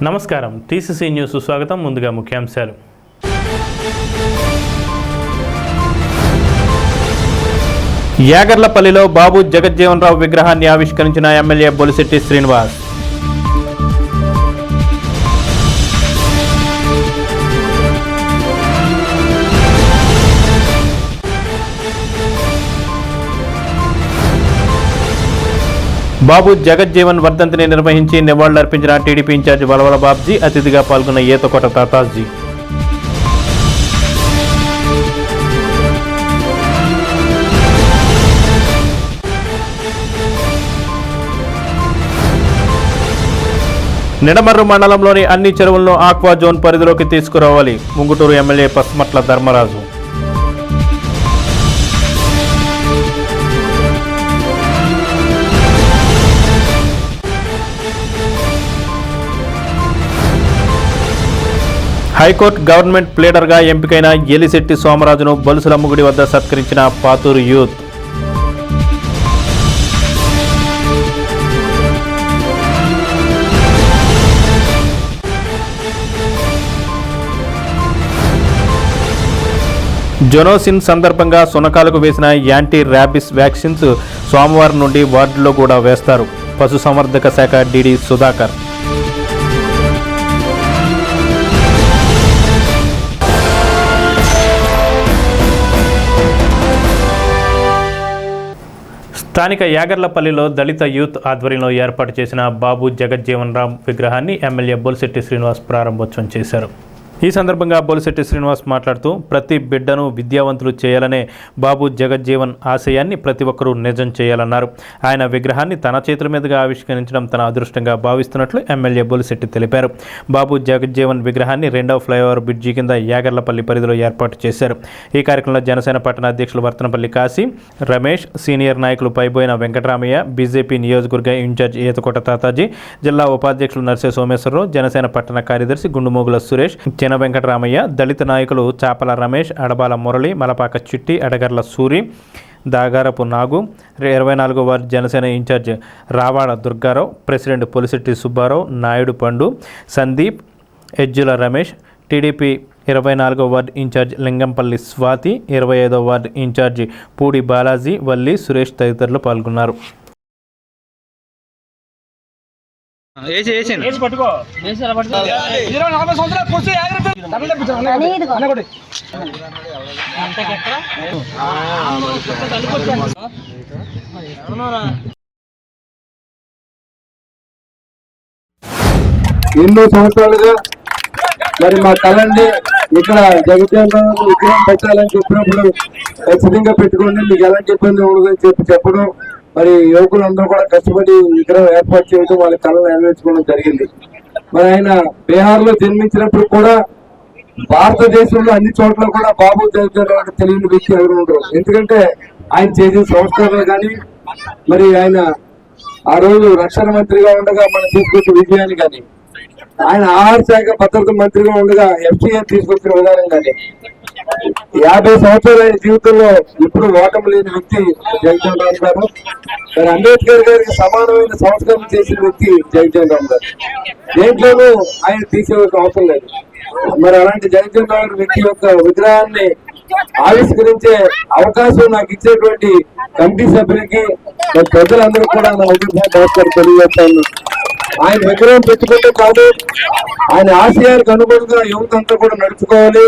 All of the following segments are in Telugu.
నమస్కారం టీసీసీ న్యూస్ స్వాగతం. ముందుగా ముఖ్యాంశాలు. యాగర్లపల్లిలో బాబు జగజ్జీవన్ రావు విగ్రహాన్ని ఆవిష్కరించిన ఎమ్మెల్యే బొలిశెట్టి శ్రీనివాస్. బాబు జగజ్జీవన్ వర్ధంతిని నిర్వహించి నివాళులర్పించిన టీడీపీ ఇన్ఛార్జి వలవల బాబ్జీ. అతిథిగా పాల్గొన్న ఈతకోట తాతాజీ. నిడమర్రు మండలంలోని అన్ని చెరువులను ఆక్వా జోన్ పరిధిలోకి తీసుకురావాలి. Munguturu MLA Pasumatla Dharmaraju. High court government ప్లేడర్గా ఎంపికైన ఎలిశెట్టి సోమరాజును బొలుసులమ్ముగుడి వద్ద సత్కరించిన పాతూరు యూత్. జొనోసిన్ సందర్భంగా సునకాలకు వేసిన యాంటీ ర్యాబిస్ వ్యాక్సిన్స్ సోమవారం నుండి వార్డుల్లో కూడా వేస్తారు. పశుసంవర్ధక శాఖ డీడీ సుధాకర్. స్థానిక యాగర్లపల్లిలో దళిత యూత్ ఆధ్వర్యంలో ఏర్పాటు చేసిన బాబు జగజ్జీవన్ రామ్ విగ్రహాన్ని ఎమ్మెల్యే బొలిశెట్టి శ్రీనివాస్ ప్రారంభోత్సవం చేశారు. ఈ సందర్భంగా బొలిశెట్టి శ్రీనివాస్ మాట్లాడుతూ ప్రతి బిడ్డను విద్యావంతులు చేయాలనే బాబు జగజ్జీవన్ ఆశయాన్ని ప్రతి ఒక్కరూ నిజం చేయాలన్నారు. ఆయన విగ్రహాన్ని తన చేతుల మీదుగా ఆవిష్కరించడం తన అదృష్టంగా భావిస్తున్నట్లు ఎమ్మెల్యే బొలిశెట్టి తెలిపారు. బాబు జగజ్జీవన్ విగ్రహాన్ని 2వ ఫ్లైఓవర్ బ్రిడ్జి కింద యాగర్లపల్లి పరిధిలో ఏర్పాటు చేశారు. ఈ కార్యక్రమంలో జనసేన పట్టణ అధ్యక్షులు వర్తనపల్లి కాశీ, రమేష్, సీనియర్ నాయకులు పైబోయిన వెంకటరామయ్య, బీజేపీ నియోజకవర్గ ఇన్ఛార్జ్ ఈతకోట తాతాజీ, జిల్లా ఉపాధ్యక్షులు నర్సే సోమేశ్వరరావు, జనసేన పట్టణ కార్యదర్శి గుండుమోగుల సురేష్, వెంకటరామయ్య, దళిత నాయకులు చాపల రమేష్, అడబాల మురళి, మలపాక చిట్టి, అడగర్ల సూరి, దాగారపు నాగు, 24వ ward Janasena incharge Ravada Durgarao, president Polisetti Subbarao, Naidu Pandu, Sandeep, Ejjula Ramesh, TDP 24వ వార్డు ఇన్ఛార్జ్ లింగంపల్లి స్వాతి, 25వ వార్డు ఇన్ఛార్జి పూడి బాలాజీ, వల్లి సురేష్ తదితరులు పాల్గొన్నారు. ఎన్నో సంవత్సరాలుగా మరి మా కళండి ఇక్కడ జగజ్జీవన్ రావు విగ్రహం పెట్టాలని చెప్పినప్పుడు ఖచ్చితంగా పెట్టుకోండి, మీకు ఎలాంటి ఇబ్బంది ఉండదని చెప్పడం, మరి యువకులందరూ కూడా కష్టపడి విగ్రహం ఏర్పాటు చేయడం, వాళ్ళ కళను నెరవేర్చుకోవడం జరిగింది. మరి ఆయన బీహార్లో జన్మించినప్పుడు కూడా భారతదేశంలో అన్ని చోట్ల కూడా బాబు జగజ్జీవన్ రావు తెలియని వ్యక్తి ఎవరు ఉండరు. ఎందుకంటే ఆయన చేసిన సంస్కరణలు కానీ, మరి ఆయన ఆ రోజు రక్షణ మంత్రిగా ఉండగా మనం తీసుకొచ్చిన విజయాన్ని కానీ, ఆయన ఆహార శాఖ భద్రత మంత్రిగా ఉండగా ఎఫ్సీఎన్ తీసుకొచ్చిన విధానం కానీ, 50 సంవత్సరాల జీవితంలో ఎప్పుడు ఓటమి లేని వ్యక్తి జగజ్జీవన్ రావు గారు. మరి అంబేద్కర్ గారికి సమానమైన సంస్కరణ చేసిన వ్యక్తి జగజ్జీవన్ రావు గారు. దేంట్లోనూ ఆయన తీసేవలసిన అవసరం లేదు. మరి అలాంటి జగజ్జీవన్ రావు వ్యక్తి యొక్క విగ్రహాన్ని ఆవిష్కరించే అవకాశం నాకు ఇచ్చేటువంటి కమిటీ సభ్యులకి, ప్రజలందరూ కూడా నా నమస్కారం తెలియజేస్తాను. ఆయన విగ్రహం పెట్టుకుంటే కాదు, ఆయన ఆశయాలకు అనుగుణంగా యువత అంతా కూడా నడుచుకోవాలి,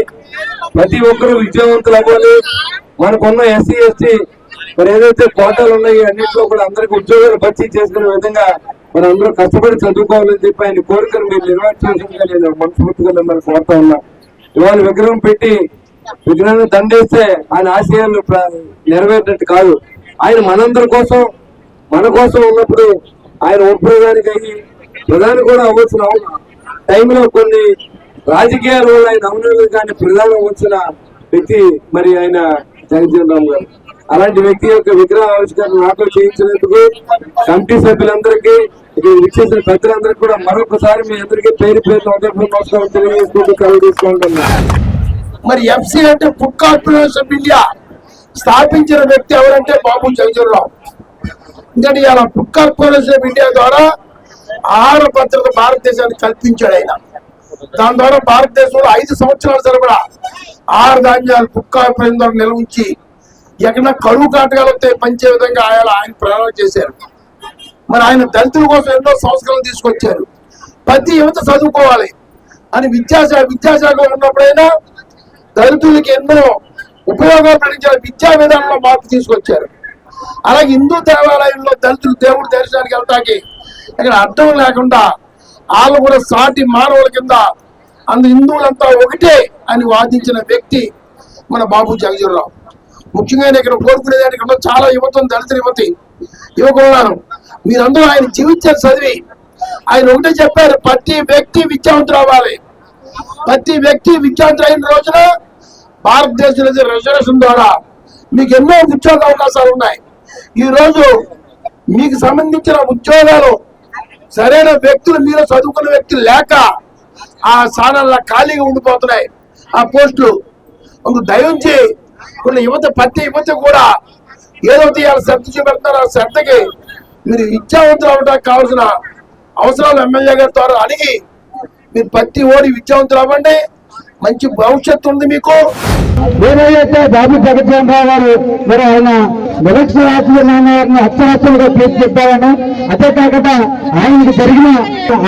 ప్రతి ఒక్కరూ విద్యావంతులు అవ్వాలి. మనకున్న ఎస్సీ ఎస్టీ మరి ఏదైతే కోటాలు ఉన్నాయో అన్నింటిలో కూడా అందరికి ఉద్యోగాలు భర్తీ చేసుకునే విధంగా మరి అందరూ కష్టపడి చదువుకోవాలని చెప్పి ఆయన కోరికను మీరు నెరవేర్చాల్సిందిగా నేను మనస్ఫూర్తిగా మిమ్మల్ని కోరుతా ఉన్నా. ఇవాళ విగ్రహం పెట్టి విగ్రహాన్ని దండేస్తే ఆయన ఆశయాలు నెరవేరినట్టు కాదు. ఆయన మనందరి కోసం, మన కోసం ఉన్నప్పుడు ఆయన ఉప ప్రధానికి అయ్యి ప్రధాని కూడా అవ్వాల్సిన టైంలో కొన్ని రాజకీయాల వల్ల ఆయన అవునలేదు, కానీ ప్రధాని వచ్చిన వ్యక్తి మరి ఆయన జగజ్జీవన్ రావు గారు. అలాంటి వ్యక్తి యొక్క విగ్రహ ఆవిష్కరణ నాతో చేయించినందుకు కమిటీ సభ్యులందరికీ, ఇక్కడ విచ్చేసిన పెద్దలందరికీ కూడా మరొకసారి మీ అందరికీ పేరు నమస్కారం తెలియజేసుకుంటూ కలుగు తీసుకుంటున్నా. మరి ఎఫ్సి అంటే ఫుడ్ కార్పొరేషన్ ఆఫ్ ఇండియా స్థాపించిన వ్యక్తి ఎవరంటే బాబు జగజ్జీవన్ రావు. ఎందుకంటే ఇలా ఫుడ్ కార్పొరేషన్ ఆఫ్ ఇండియా ద్వారా ఆహార భద్రత భారతదేశానికి కల్పించాడు ఆయన. దాని ద్వారా భారతదేశంలో 5 సంవత్సరాల సరిపడా ఆహార ధాన్యాలు కుక్కాపైన ద్వారా నిల్వ ఉంచి ఎక్కడన్నా కరువు కాటకాలు వస్తే పంచే విధంగా ఆయన ప్రేరణ చేశారు. మరి ఆయన దళితుల కోసం ఎన్నో సంస్కరణలు తీసుకొచ్చారు. ప్రతి యువత చదువుకోవాలి అని విద్యాశాఖ ఉన్నప్పుడైనా దళితులకి ఎన్నో ఉపయోగాలు పడించారు. విద్యా విధానంలో మార్పు తీసుకొచ్చారు. అలాగే హిందూ దేవాలయంలో దళితులు దేవుడి దర్శనానికి వెళ్ళటానికి ఇక్కడ అర్థం లేకుండా వాళ్ళు కూడా సాటి మానవుల కింద హిందువులంతా ఒకటే అని వాదించిన వ్యక్తి మన బాబు జగజ్జీవన్. ముఖ్యంగా ఇక్కడ కోరుకునేదానికి ఇక్కడ చాలా యువత, దళిత యువకులను మీరందరూ ఆయన జీవితాన్ని చదివి ఆయన ఒకటే చెప్పారు, ప్రతి వ్యక్తి విద్యావంతులు అవ్వాలి. ప్రతి వ్యక్తి విద్యావంతులు అయిన రోజున భారతదేశంలో రిజర్వేషన్ ద్వారా మీకు ఎన్నో ఉద్యోగ అవకాశాలు ఉన్నాయి. ఈ రోజు మీకు సంబంధించిన ఉద్యోగాలు సరైన వ్యక్తులు, మీరు చదువుకున్న వ్యక్తులు లేక ఆ స్థానాల్లో ఖాళీగా ఉండిపోతున్నాయి ఆ పోస్టులు. దయించి కొన్ని ప్రతి యువత కూడా ఏదో శ్రద్ధ చూపెడుతున్నారు. ఆ శ్రద్ధకి మీరు విద్యావంతులు అవ్వడానికి కావాల్సిన అవసరాలు ఎమ్మెల్యే గారి ద్వారా అడిగి మీరు ప్రతి ఓడి విద్యావంతులు అవ్వండి. మంచి భవిష్యత్తు ఉంది మీకు. ఏదైతే బాబు జగజ్జీవన్ రావు గారు మరి ఆయన నిరక్షర నాన్నగారిని అక్షరాస్యులుగా తీర్చిదిద్దాలని, అదే కాకుండా ఆయనకి జరిగిన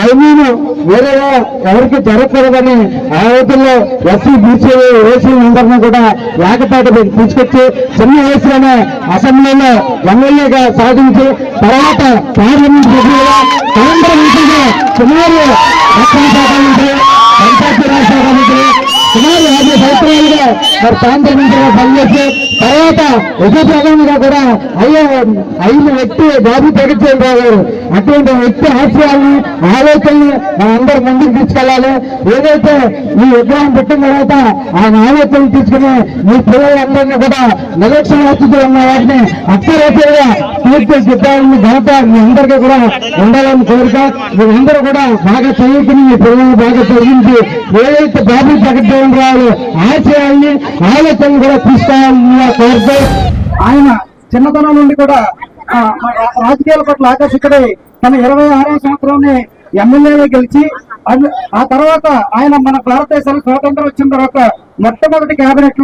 అవినీతి వేరేగా ఎవరికి జరగకూడదని ఆ రోజుల్లో ఓసీ అందరినీ కూడా ఏకతాటి తీసుకొచ్చి చిన్న వయసులోనే అసెంబ్లీలో ఎమ్మెల్యేగా సాధించి తర్వాత పార్లమెంట్ సభ్యులుగా కేంద్ర మంత్రిగా సుమారు రక్షణ శాఖ మంత్రి, పంచాయతీరాజ్ శాఖ మంత్రి సుమారు 50 సంవత్సరాలుగా మరి కేంద్ర మంత్రిగా పనిచేసి తర్వాత ఉప ప్రధానిగా కూడా అయిన వ్యక్తి బాబు జగజ్జీవన్ రావు గారు. అటువంటి వ్యక్తి ఆశయాలను, ఆలోచనలు మనందరూ ముందుకు తీసుకెళ్లాలి. ఏదైతే ఈ విగ్రహం పెట్టిన తర్వాత ఆయన ఆలోచనలు తీసుకుని మీ పిల్లలందరినీ కూడా నిరక్షరాస్యతలు ఉన్న వాటిని అక్షరాస్యంగా తీర్చిదిద్దాలని ఘనత మీ అందరికీ కూడా ఉండాలని కోరిక. మీరందరూ కూడా బాగా చదువుకుని మీ పిల్లల్ని బాగా చదివించి ఏదైతే బాబు జగజ్జీవన్ రావు ఆశయాల్ని, ఆలోచనలు కూడా తీసుకోవాలని కోరిక. ఆయన చిన్నతనం నుండి కూడా రాజకీయాల పట్ల ఆకర్షితుడై తన 26వ సంవత్సరంలో ఎమ్మెల్యేగా గెలిచి ఆ తర్వాత ఆయన మన భారతదేశానికి స్వాతంత్రం వచ్చిన తర్వాత మొట్టమొదటి కేబినెట్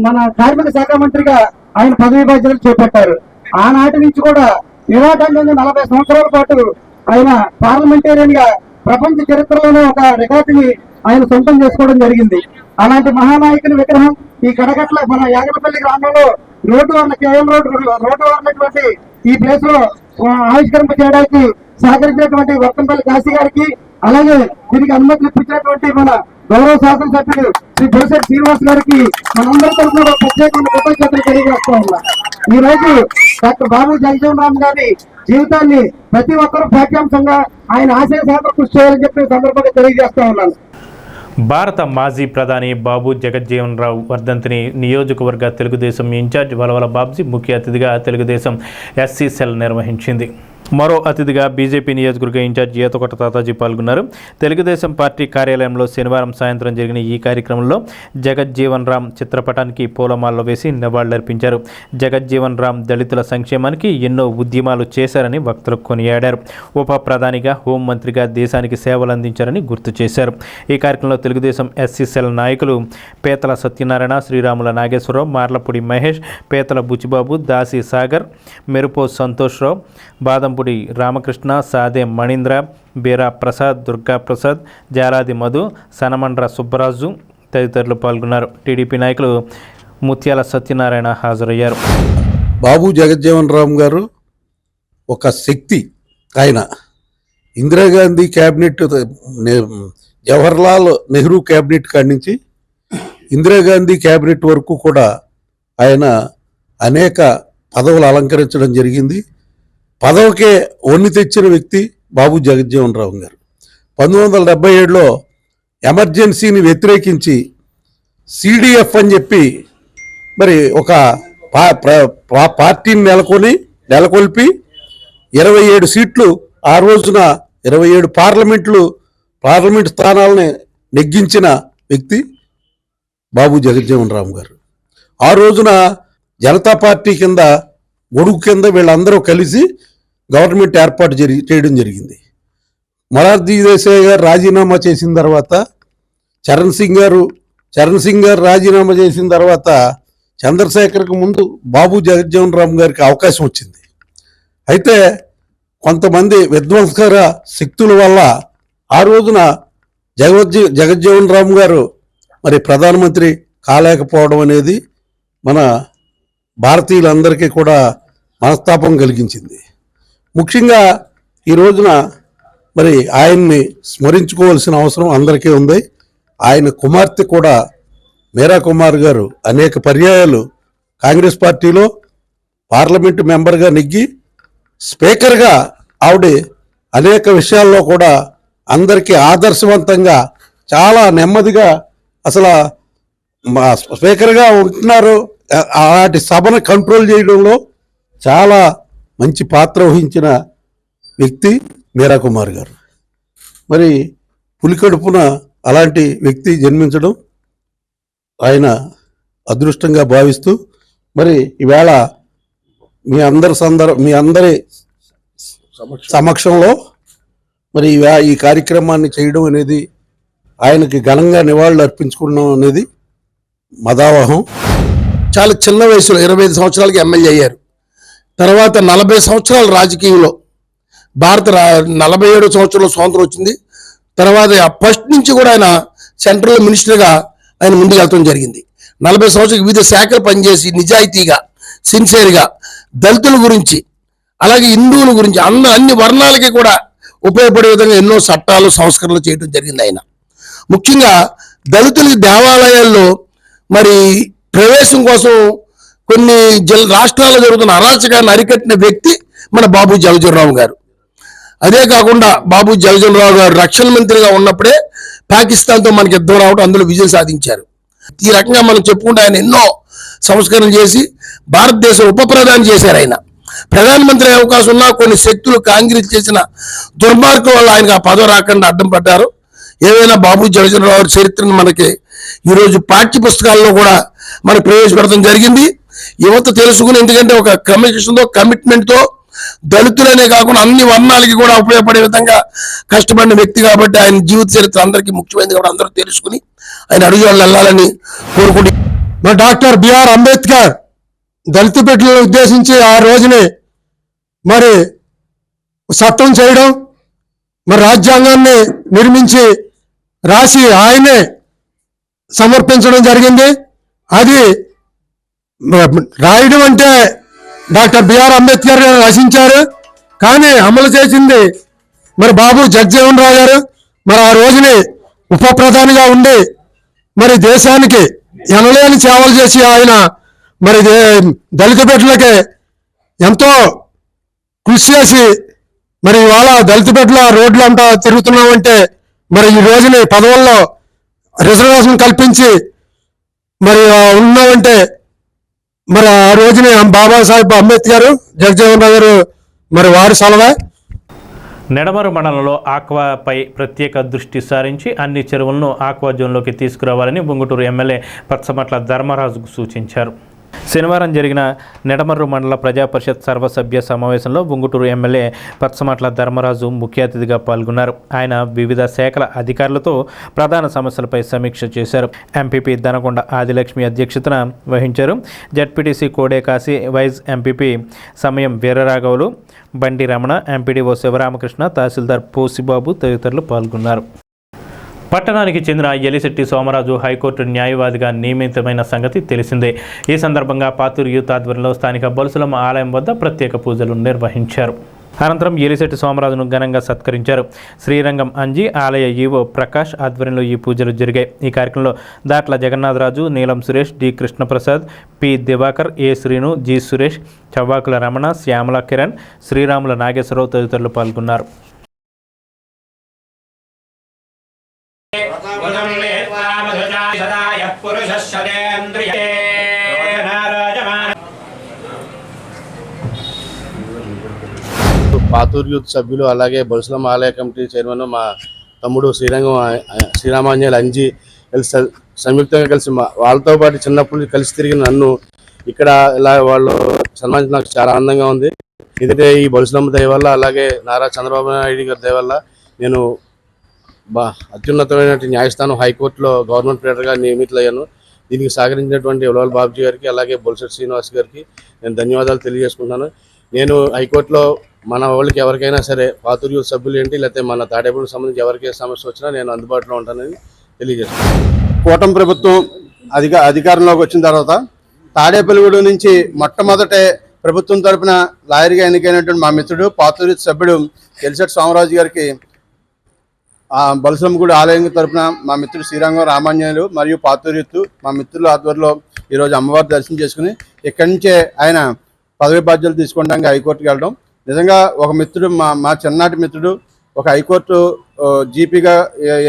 మన కార్మిక శాఖ మంత్రిగా ఆయన పదవి బాధ్యతలు చేపట్టారు. ఆనాటి నుంచి కూడా నిరాటంకంగా 40 సంవత్సరాల పాటు ఆయన పార్లమెంటేరియన్ గా ప్రపంచ చరిత్రలోనే ఒక రికార్డుని ఆయన సొంతం చేసుకోవడం జరిగింది. అలాంటి మహానాయకుని విగ్రహం ఈ కడగట్ల మన యాగలపల్లి గ్రామంలో రోడ్డు ఉన్నటువంటి ఈ ప్లేస్ లో ఆవిష్కరింప చేయడానికి సహకరించినటువంటి వర్తంపల్లి కాశీ గారికి, అలాగే దీనికి అనుమతి ఇప్పించినటువంటి మన గౌరవ శాసనసభ్యులు శ్రీ బొలిశెట్టి శ్రీనివాస్ గారికి మనందరి తరఫున ప్రత్యేకమైన కృతజ్ఞతలు తెలియజేస్తా ఉన్నా. ఈ రోజు డాక్టర్ బాబు జగజ్జీవన్ రామ్ గారి జీవితాన్ని ప్రతి ఒక్కరూ పాఠ్యాంశంగా ఆయన ఆశయ సాధన కృషి చేయాలని చెప్పి సందర్భంగా తెలియజేస్తా ఉన్నాను. భారత మాజీ ప్రధాని బాబు జగజ్జీవన్ రావు వర్ధంతిని నియోజకవర్గ తెలుగుదేశం ఇన్ఛార్జ్ వలవల బాబ్జీ ముఖ్య అతిథిగా తెలుగుదేశం ఎస్సీ సెల్ నిర్వహించింది. మరో అతిథిగా బీజేపీ నియోజకవర్గ ఇన్ఛార్జ్ ఈతకొట్ట తాతాజీ పాల్గొన్నారు. తెలుగుదేశం పార్టీ కార్యాలయంలో శనివారం సాయంత్రం జరిగిన ఈ కార్యక్రమంలో జగజ్జీవన్ రామ్ చిత్రపటానికి పూలమాలలు వేసి నివాళులర్పించారు. జగజ్జీవన్ రామ్ దళితుల సంక్షేమానికి ఎన్నో ఉద్యమాలు చేశారని వక్తలు కొనియాడారు. ఉప ప్రధానిగా హోంమంత్రిగా దేశానికి సేవలు అందించారని గుర్తు చేశారు. ఈ కార్యక్రమంలో తెలుగుదేశం ఎస్సీ సెల్ నాయకులు పేతల సత్యనారాయణ, శ్రీరాముల నాగేశ్వరరావు, మార్లపూడి మహేష్, పేతల బుచ్చిబాబు, దాసి సాగర్, మెరుపో సంతోష్రావు, బాదంపూడి రామకృష్ణ, సాదే మణీంద్ర, బీరా ప్రసాద్, దుర్గా ప్రసాద్, జాలాది మధు, సనమండ్ర సుబ్బరాజు తదితరులు పాల్గొన్నారు. టీడీపీ నాయకులు ముత్యాల సత్యనారాయణ హాజరయ్యారు. బాబు జగజ్జీవన్ రామ్ గారు ఒక శక్తి. ఆయన ఇందిరాగాంధీ క్యాబినెట్, జవహర్లాల్ నెహ్రూ క్యాబినెట్ కాడి నుంచి ఇందిరాగాంధీ క్యాబినెట్ వరకు కూడా ఆయన అనేక పదవులు అలంకరించడం జరిగింది. పదవికే వన్ని తెచ్చిన వ్యక్తి బాబు జగజ్జీవన్ రావు గారు. 1977లో ఎమర్జెన్సీని వ్యతిరేకించి సిడిఎఫ్ అని చెప్పి మరి ఒక పార్టీని నెలకొల్పి 27 సీట్లు, ఆ రోజున 27 పార్లమెంట్ స్థానాలని నెగ్గించిన వ్యక్తి బాబు జగజ్జీవన్ రామ్ గారు. ఆ రోజున జనతా పార్టీ కింద, గొడుగు కింద వీళ్ళందరూ కలిసి గవర్నమెంట్ ఏర్పాటు చేయడం జరిగింది. మొరార్జీ దేశాయ్ గారు రాజీనామా చేసిన తర్వాత చరణ్ సింగ్ గారు రాజీనామా చేసిన తర్వాత చంద్రశేఖర్కు ముందు బాబు జగజ్జీవన్ రామ్ గారికి అవకాశం వచ్చింది. అయితే కొంతమంది విధ్వంసకర శక్తుల వల్ల ఆ రోజున జగజ్జీవన్ రామ్ గారు మరి ప్రధానమంత్రి కాలేకపోవడం అనేది మన భారతీయులందరికీ కూడా మనస్తాపం కలిగించింది. ముఖ్యంగా ఈ రోజున మరి ఆయన్ని స్మరించుకోవాల్సిన అవసరం అందరికీ ఉంది. ఆయన కుమార్తె కూడా మీరా కుమార్ గారు అనేక పర్యాయాలు కాంగ్రెస్ పార్టీలో పార్లమెంటు మెంబర్గా నెగ్గి స్పీకర్గా ఆవిడ అనేక విషయాల్లో కూడా అందరికీ ఆదర్శవంతంగా చాలా నెమ్మదిగా అసలు స్పీకర్గా ఉంటున్నారు. అలాంటి సభను కంట్రోల్ చేయడంలో చాలా మంచి పాత్ర వహించిన వ్యక్తి మీరా కుమార్ గారు. మరి పులికడుపున అలాంటి వ్యక్తి జన్మించడం ఆయన అదృష్టంగా భావిస్తూ మరి ఈవేళ మీ అందరి సమక్షంలో మరి ఈ కార్యక్రమాన్ని చేయడం అనేది ఆయనకి ఘనంగా నివాళులు అర్పించుకోవడం అనేది మదావహం. చాలా చిన్న వయసులో 25 సంవత్సరాలకి ఎమ్మెల్యే అయ్యారు. తర్వాత 40 సంవత్సరాల రాజకీయంలో 47 సంవత్సరంలో స్వాతంత్రం వచ్చింది. తర్వాత ఫస్ట్ నుంచి కూడా ఆయన సెంట్రల్ మినిస్టర్గా ఆయన ముందుకు వెళ్తడం జరిగింది. 40 సంవత్సరాలు వివిధ శాఖలు పనిచేసి నిజాయితీగా సిన్సియర్గా దళితుల గురించి అలాగే హిందువుల గురించి అన్ని వర్ణాలకి కూడా ఉపయోగపడే విధంగా ఎన్నో చట్టాలు సంస్కరణలు చేయడం జరిగింది. ఆయన ముఖ్యంగా దళితులకి దేవాలయాల్లో మరి ప్రవేశం కోసం కొన్ని రాష్ట్రాల్లో జరుగుతున్న అరాచకాన్ని అరికట్టిన వ్యక్తి మన బాబు జగజ్జీవన్ రామ్ గారు. అదే కాకుండా బాబు జగజ్జీవన్ రామ్ గారు రక్షణ మంత్రిగా ఉన్నప్పుడే పాకిస్తాన్తో మనకి యుద్ధం రావడం, అందులో విజయం సాధించారు. ఈ రకంగా మనం చెప్పుకుంటే ఆయన ఎన్నో సంస్కరణ చేసి భారతదేశం ఉప ప్రధాని చేశారు. ఆయన ప్రధానమంత్రి అయ్యే అవకాశం ఉన్నా కొన్ని శక్తులు కాంగ్రెస్ చేసిన దుర్మార్గం వల్ల ఆయనకు ఆ పదవి రాకుండా అడ్డం పడ్డారు. ఏవైనా బాబు జగజ్జీవన్ రామ్ గారి చరిత్రను మనకి ఈరోజు పాఠ్య పుస్తకాల్లో కూడా మనకు ప్రవేశపెడతాం జరిగింది. యువత తెలుసుకుని, ఎందుకంటే ఒక క్రమశిక్షణతో కమిట్మెంట్తో దళితులనే కాకుండా అన్ని వర్ణాలకి కూడా ఉపయోగపడే విధంగా కష్టపడిన వ్యక్తి కాబట్టి ఆయన జీవిత చరిత్ర అందరికీ ముఖ్యమైనది కాబట్టి అందరూ తెలుసుకుని ఆయన అడుగు వాళ్ళు వెళ్ళాలని కోరుకుంటే మరి డాక్టర్ బిఆర్ అంబేద్కర్ దళిత బిడ్డలను ఉద్దేశించి ఆ రోజుని మరి చట్టం చేయడం, మరి రాజ్యాంగాన్ని నిర్మించి రాసి ఆయనే సమర్పించడం జరిగింది. అది రాయడం అంటే డాక్టర్ బిఆర్ అంబేద్కర్ గారు రచించారు, కానీ అమలు చేసింది మరి బాబు జగజ్జీవన్ రావు గారు. మరి ఆ రోజుని ఉప ప్రధానిగా ఉండి మరి దేశానికి ఎనలేని సేవలు చేసి ఆయన మరి దళిత బిడ్డలకి ఎంతో కృషి చేసి మరి ఇవాళ దళిత బిడ్డల రోడ్లు అంతా తిరుగుతున్నామంటే మరి ఈ రోజుని పదవుల్లో రిజర్వేషన్ కల్పించి మరి ఉన్నామంటే మరి ఆ రోజుని బాబాసాహెబ్ అంబేద్కర్ జగజ్జీవన్ రావు గారు మరి వారి సలవా. నెడమరు మండలంలో ఆక్వాపై ప్రత్యేక దృష్టి సారించి అన్ని చెరువులను ఆక్వా జోన్లోకి తీసుకురావాలని బుంగుటూరు ఎమ్మెల్యే పచ్చమట్ల ధర్మరాజుకు సూచించారు. శనివారం జరిగిన నెడమర్రు మండల ప్రజాపరిషత్ సర్వసభ్య సమావేశంలో బుంగుటూరు ఎమ్మెల్యే పచ్చమట్ల ధర్మరాజు ముఖ్య అతిథిగా పాల్గొన్నారు. ఆయన వివిధ శాఖల అధికారులతో ప్రధాన సమస్యలపై సమీక్ష చేశారు. ఎంపీపీ దనకొండ ఆదిలక్ష్మి అధ్యక్షతన వహించారు. జడ్పీటీసీ కోడే కాశీ, వైస్ ఎంపీపీ సమయం వీరరాఘవులు, బండి రమణ, ఎంపీడీఓ శివరామకృష్ణ, తహసీల్దార్ పోసిబాబు తదితరులు పాల్గొన్నారు. పట్టణానికి చెందిన ఎలిశెట్టి సోమరాజు హైకోర్టు న్యాయవాదిగా నియమితమైన సంగతి తెలిసిందే. ఈ సందర్భంగా పాతూరు యూత్ ఆధ్వర్యంలో స్థానిక బొలుసులమ్మ ఆలయం వద్ద ప్రత్యేక పూజలు నిర్వహించారు. అనంతరం ఎలిశెట్టి సోమరాజును ఘనంగా సత్కరించారు. శ్రీరంగం అంజీ ఆలయ ఈవో ప్రకాష్ ఆధ్వర్యంలో ఈ పూజలు జరిగాయి. ఈ కార్యక్రమంలో దాట్ల జగన్నాథరాజు, నీలం సురేష్, డి కృష్ణప్రసాద్, పి దివాకర్, ఏ శ్రీను, జి సురేష్, చవ్వాకుల రమణ, శ్యామల కిరణ్, శ్రీరాముల నాగేశ్వరరావు తదితరులు పాల్గొన్నారు. పాతూరు యూత్ సభ్యులు అలాగే బొలుసులమ్మ ఆలయ కమిటీ చైర్మన్ మా తమ్ముడు శ్రీరామాంజనేయులు అంజీ కలిసి సంయుక్తంగా కలిసి వాళ్ళతో పాటు చిన్నప్పుడు కలిసి తిరిగిన నన్ను ఇక్కడ ఇలా వాళ్ళు సన్మానించడం నాకు చాలా ఆనందంగా ఉంది. ఇదంటే ఈ బొలుసులమ్మ దయ వల్ల, అలాగే నారా చంద్రబాబు నాయుడు గారి దయ వల్ల నేను అత్యున్నతమైన న్యాయస్థానం హైకోర్టులో గవర్నమెంట్ ప్లేటర్గా నియమితులయ్యాను. దీనికి సహకరించినటువంటి ఉలవల బాబుజీ గారికి, అలాగే బొలిశెట్టి శ్రీనివాస్ గారికి నేను ధన్యవాదాలు తెలియజేసుకుంటున్నాను. నేను హైకోర్టులో మన వాళ్ళకి ఎవరికైనా సరే, పాతూరు యూత్ సభ్యులు ఏంటి, లేకపోతే మన తాడేపల్లికి సంబంధించి ఎవరికైనా సమస్య వచ్చినా నేను అందుబాటులో ఉంటానని తెలియజేస్తున్నాను. కూటమి ప్రభుత్వం అధికారంలోకి వచ్చిన తర్వాత తాడేపల్లిగూడెం నుంచి మొట్టమొదటే ప్రభుత్వం తరపున లాయర్గా ఎన్నికైనటువంటి మా మిత్రుడు పాతూరు యూత్ సభ్యుడు ఎలిసెట్ సోమరాజు గారికి బొలుసలమ్మగుడి ఆలయం తరపున మా మిత్రుడు శ్రీరంగం రామాంజనేయులు మరియు పాతూరు యూత్ మా మిత్రుల ఆధ్వర్యంలో ఈరోజు అమ్మవారి దర్శనం చేసుకుని ఇక్కడి నుంచే ఆయన పదవి బాధ్యతలు తీసుకోవడానికి హైకోర్టుకి వెళ్ళడం నిజంగా ఒక మిత్రుడు, మా చిన్ననాటి మిత్రుడు ఒక హైకోర్టు జీపీగా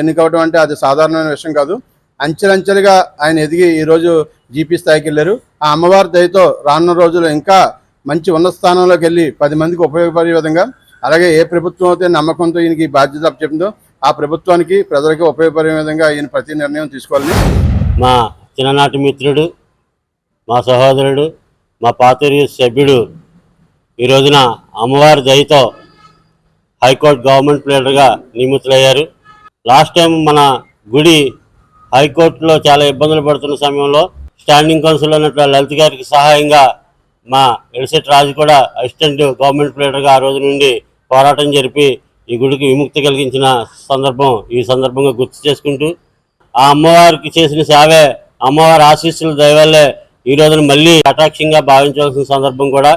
ఎన్నికవడం అంటే అది సాధారణమైన విషయం కాదు. అంచెలంచెలుగా ఆయన ఎదిగి ఈరోజు జీపీ స్థాయికి వెళ్ళారు. ఆ అమ్మవారి దయతో రానున్న రోజుల్లో ఇంకా మంచి ఉన్నత స్థానంలోకి వెళ్ళి 10 మందికి ఉపయోగపడే విధంగా, అలాగే ఏ ప్రభుత్వం అయితే నమ్మకంతో ఈయనకి బాధ్యత చెప్పిందో ఆ ప్రభుత్వానికి ప్రజలకి ఉపయోగపడే విధంగా ఈయన ప్రతి నిర్ణయం తీసుకోవాలని మా చిన్ననాటి మిత్రుడు, మా సహోదరుడు, మా పాతూరు సభ్యుడు ఈ రోజున అమ్మవారి దయతో హైకోర్టు గవర్నమెంట్ ప్లేటర్గా నియమితులయ్యారు. లాస్ట్ టైం మన గుడి హైకోర్టులో చాలా ఇబ్బందులు పడుతున్న సమయంలో స్టాండింగ్ కౌన్సిల్ ఉన్నట్టు లలిత్ గారికి సహాయంగా మా ఎలిసెట్ రాజు కూడా అసిస్టెంట్ గవర్నమెంట్ ప్లేటర్గా ఆ రోజు నుండి పోరాటం జరిపి ఈ గుడికి విముక్తి కలిగించిన సందర్భం ఈ సందర్భంగా గుర్తు చేసుకుంటూ, ఆ అమ్మవారికి చేసిన సేవే, అమ్మవారి ఆశీస్సుల దయవల్లే ఈ రోజున మళ్ళీ కటాక్షంగా భావించవలసిన సందర్భం కూడా.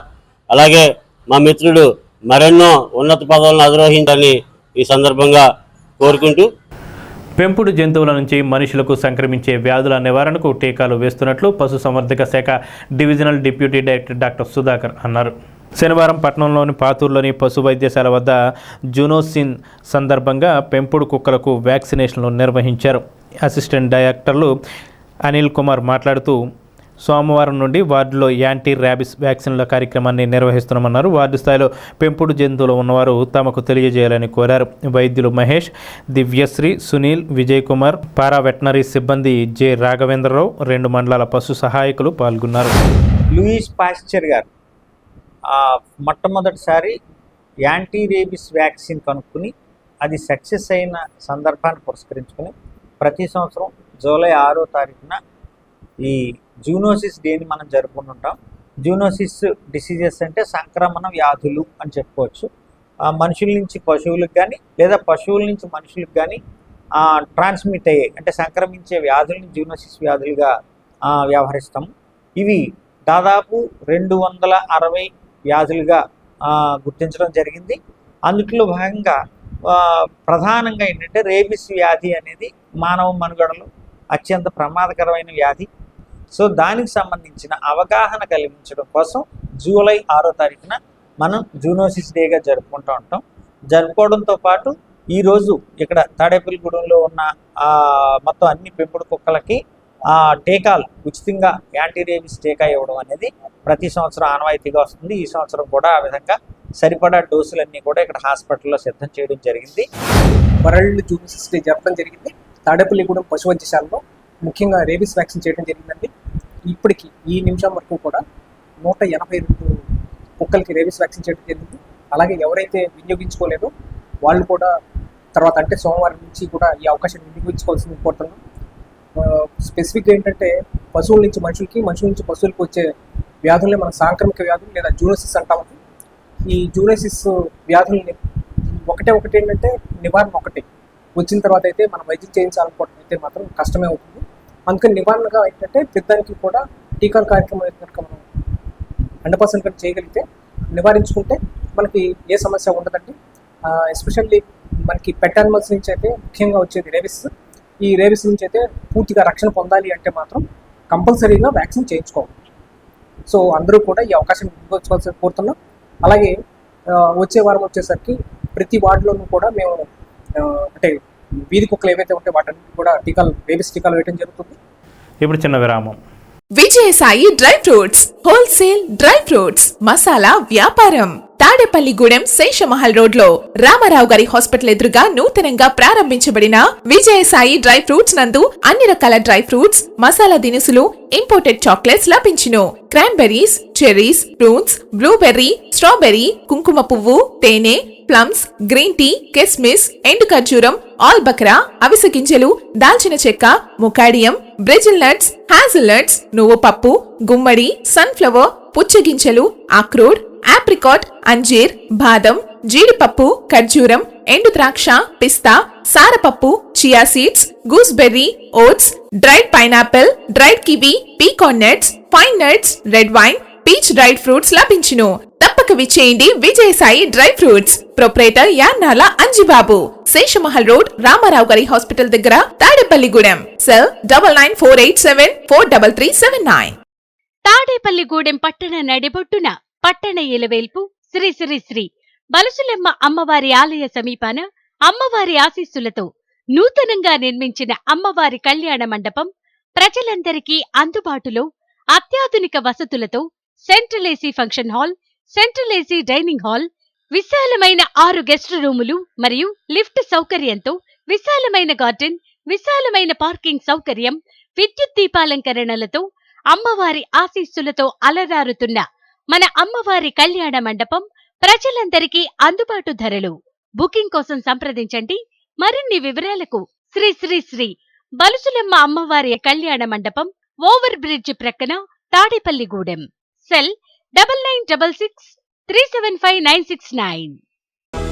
అలాగే మా మిత్రుడు మరెన్నో ఉన్నత పదవులను అధిరోహించాలని ఈ సందర్భంగా కోరుకుంటూ, పెంపుడు జంతువుల నుంచి మనుషులకు సంక్రమించే వ్యాధుల నివారణకు టీకాలు వేస్తున్నట్లు పశుసంవర్ధక శాఖ divisional deputy director doctor Sudhakar అన్నారు. శనివారం పట్టణంలోని పాతూరులోని పశు వైద్యశాల వద్ద జూనోసిన్ సందర్భంగా పెంపుడు కుక్కలకు వ్యాక్సినేషన్లు నిర్వహించారు. అసిస్టెంట్ డైరెక్టర్లు అనిల్ కుమార్ మాట్లాడుతూ, సోమవారం నుండి వార్డులో యాంటీ ర్యాబిస్ వ్యాక్సిన్ల కార్యక్రమాన్ని నిర్వహిస్తున్నామన్నారు. వార్డు స్థాయిలో పెంపుడు జంతువులు ఉన్నవారు తమకు తెలియజేయాలని కోరారు. వైద్యులు మహేష్, దివ్యశ్రీ, సునీల్, విజయ్ కుమార్, పారా వెటనరీ సిబ్బంది జె రాఘవేంద్రరావు, 2 మండలాల పశు సహాయకులు పాల్గొన్నారు. లూయిస్ పాస్చర్ గారు మొట్టమొదటిసారి యాంటీ రేబిస్ వ్యాక్సిన్ కనుక్కుని అది సక్సెస్ అయిన సందర్భాన్ని పురస్కరించుకొని ప్రతి సంవత్సరం జూలై 6వ తారీఖున ఈ జూనోసిస్ డేని మనం జరుపుకుంటుంటాం. జూనోసిస్ డిసీజెస్ అంటే సంక్రమణ వ్యాధులు అని చెప్పుకోవచ్చు. మనుషుల నుంచి పశువులకు కానీ లేదా పశువుల నుంచి మనుషులకు కానీ ట్రాన్స్మిట్ అయ్యే అంటే సంక్రమించే వ్యాధుల్ని జూనోసిస్ వ్యాధులుగా వ్యవహరిస్తాము. ఇవి దాదాపు 260 వ్యాధులుగా గుర్తించడం జరిగింది. అందులో భాగంగా ప్రధానంగా ఏంటంటే రేబిస్ వ్యాధి అనేది మానవ మనుగడలో అత్యంత ప్రమాదకరమైన వ్యాధి. సో దానికి సంబంధించిన అవగాహన కలిగించడం కోసం జూలై 6వ తారీఖున మనం జూనోసిస్ డేగా జరుపుకుంటూ ఉంటాం. జరుపుకోవడంతో పాటు ఈరోజు ఇక్కడ తాడేపల్లిగూడెంలో ఉన్న మొత్తం అన్ని పెంపుడు కుక్కలకి టీకాలు ఉచితంగా యాంటీ రేబిస్ టీకా ఇవ్వడం అనేది ప్రతి సంవత్సరం ఆనవాయితీగా వస్తుంది. ఈ సంవత్సరం కూడా ఆ విధంగా సరిపడా డోసులన్నీ కూడా ఇక్కడ హాస్పిటల్లో సిద్ధం చేయడం జరిగింది. వరల్డ్ జూనోసిస్ డే జరపడం జరిగింది. తాడేపల్లిగూడెం పశు వైద్యశాలలో ముఖ్యంగా రేబిస్ వ్యాక్సిన్ చేయడం జరిగిందండి. ఇప్పటికి ఈ నిమిషం వరకు కూడా 182 కుక్కలకి రేబిస్ వ్యాక్సిన్ చేయడం జరిగింది. అలాగే ఎవరైతే వినియోగించుకోలేదో వాళ్ళు కూడా తర్వాత అంటే సోమవారం నుంచి కూడా ఈ అవకాశాన్ని వినియోగించుకోవాల్సింది కోరుతున్నాం. స్పెసిఫిక్గా ఏంటంటే పశువుల నుంచి మనుషులకి, మనుషుల నుంచి పశువులకు వచ్చే వ్యాధుల్ని మనం సాంక్రమిక వ్యాధులు లేదా జూనోసిస్ అంటాము. ఈ జూనోసిస్ వ్యాధుల్ని ఒకటి ఏంటంటే నివారణ ఒకటే, వచ్చిన తర్వాత అయితే మనం వైద్యం చేయించాలనుకోవడం అయితే మాత్రం కష్టమే అవుతుంది. అందుకని నివారణగా ఏంటంటే పెద్దానికి కూడా టీకాల కార్యక్రమం అయితే కనుక మనం 100% కనుక చేయగలిగితే నివారించుకుంటే మనకి ఏ సమస్య ఉండదండి. ఎస్పెషల్లీ మనకి పెట్ యానిమల్స్ నుంచి అయితే ముఖ్యంగా వచ్చేది రేబిస్. ఈ రేబిస్ నుంచి అయితే పూర్తిగా రక్షణ పొందాలి అంటే మాత్రం కంపల్సరీగా వ్యాక్సిన్ చేయించుకోవాలి. సో అందరూ కూడా ఈ అవకాశం వినియోగించుకోవాల్సి కోరుతున్నాం. అలాగే వచ్చే వారం వచ్చేసరికి ప్రతి వార్డులోనూ కూడా మేము అంటే వీధి కుక్కలు ఏవైతే ఉంటే వాటన్నిటి కూడా రేబిస్ టీకాలు వేయడం జరుగుతుంది. ఇప్పుడు చిన్న విరామం. Vijayasai dry fruits wholesale dry fruits masala వ్యాపారం తాడేపల్లిగూడెం శేషమహల్ రోడ్ లో రామారావు గారి హాస్పిటల్ ఎదురుగా నూతనంగా ప్రారంభించబడిన విజయసాయి డ్రై ఫ్రూట్స్ నందు అన్ని రకాల డ్రై ఫ్రూట్స్, మసాలా దినుసులు, ఇంపోర్టెడ్ చాక్లెట్స్ లభించును. Cranberries, cherries, fruits, blueberry, strawberry, కుంకుమ పువ్వు, తేనె, ప్లమ్స్, గ్రీన్ టీ, కిస్మిస్, ఎండు ఖర్జూరం, ఆల్ బక్రా, అవిసె గింజలు, దాల్చిన చెక్క, ముకాడియం, బ్రెజిల్ నట్స్, హ్యాజల్ నట్స్, నువ్వు పప్పు, గుమ్మడి, సన్ఫ్లవర్, పుచ్చగింజలు, అక్రోడ్, ఆప్రికాట్, అంజీర్, బాదం, జీడిపప్పు, ఖర్జూరం, ఎండు ద్రాక్ష, పిస్తా, సారపప్పు, chia seeds, gooseberry, oats, dried pineapple, dried kiwi, pecan nuts, fine nuts, red wine, peach dried fruits లభించును. తప్పక విచ్చేయండి Vijayasai dry fruits. Proprietor Yannala Anjibabu, Seshamahal road, Ramarao గారి హాస్పిటల్ దగ్గర, తాడేపల్లిగూడెం. సెల్ 9948743379. తాడేపల్లిగూడెం పట్టణ నడిబొట్టున పట్టణ ఇలవేల్పు శ్రీ శ్రీ శ్రీ బలసులెమ్మ అమ్మవారి ఆలయ సమీపాన అమ్మవారి ఆశీస్సులతో నూతనంగా నిర్మించిన అమ్మవారి కళ్యాణ మండపం ప్రజలందరికీ అందుబాటులో అత్యాధునిక వసతులతో central AC function hall, central AC dining hall, విశాలమైన 6 గెస్ట్ రూములు మరియు లిఫ్ట్ సౌకర్యంతో విశాలమైన గార్డెన్, విశాలమైన పార్కింగ్ సౌకర్యం, విద్యుత్ దీపాలంకరణలతో అమ్మవారి ఆశీస్సులతో అలరారుతున్న మన అమ్మవారి కళ్యాణ మండపం ప్రజలందరికీ అందుబాటు ధరలు. బుకింగ్ కోసం సంప్రదించండి. మరిన్ని వివరాలకు శ్రీ శ్రీ శ్రీ బలుసులమ్మ అమ్మవారి కళ్యాణ మండపం, ఓవర్ బ్రిడ్జ్ ప్రక్కన, Tadepalligudem. Cell 9966375969.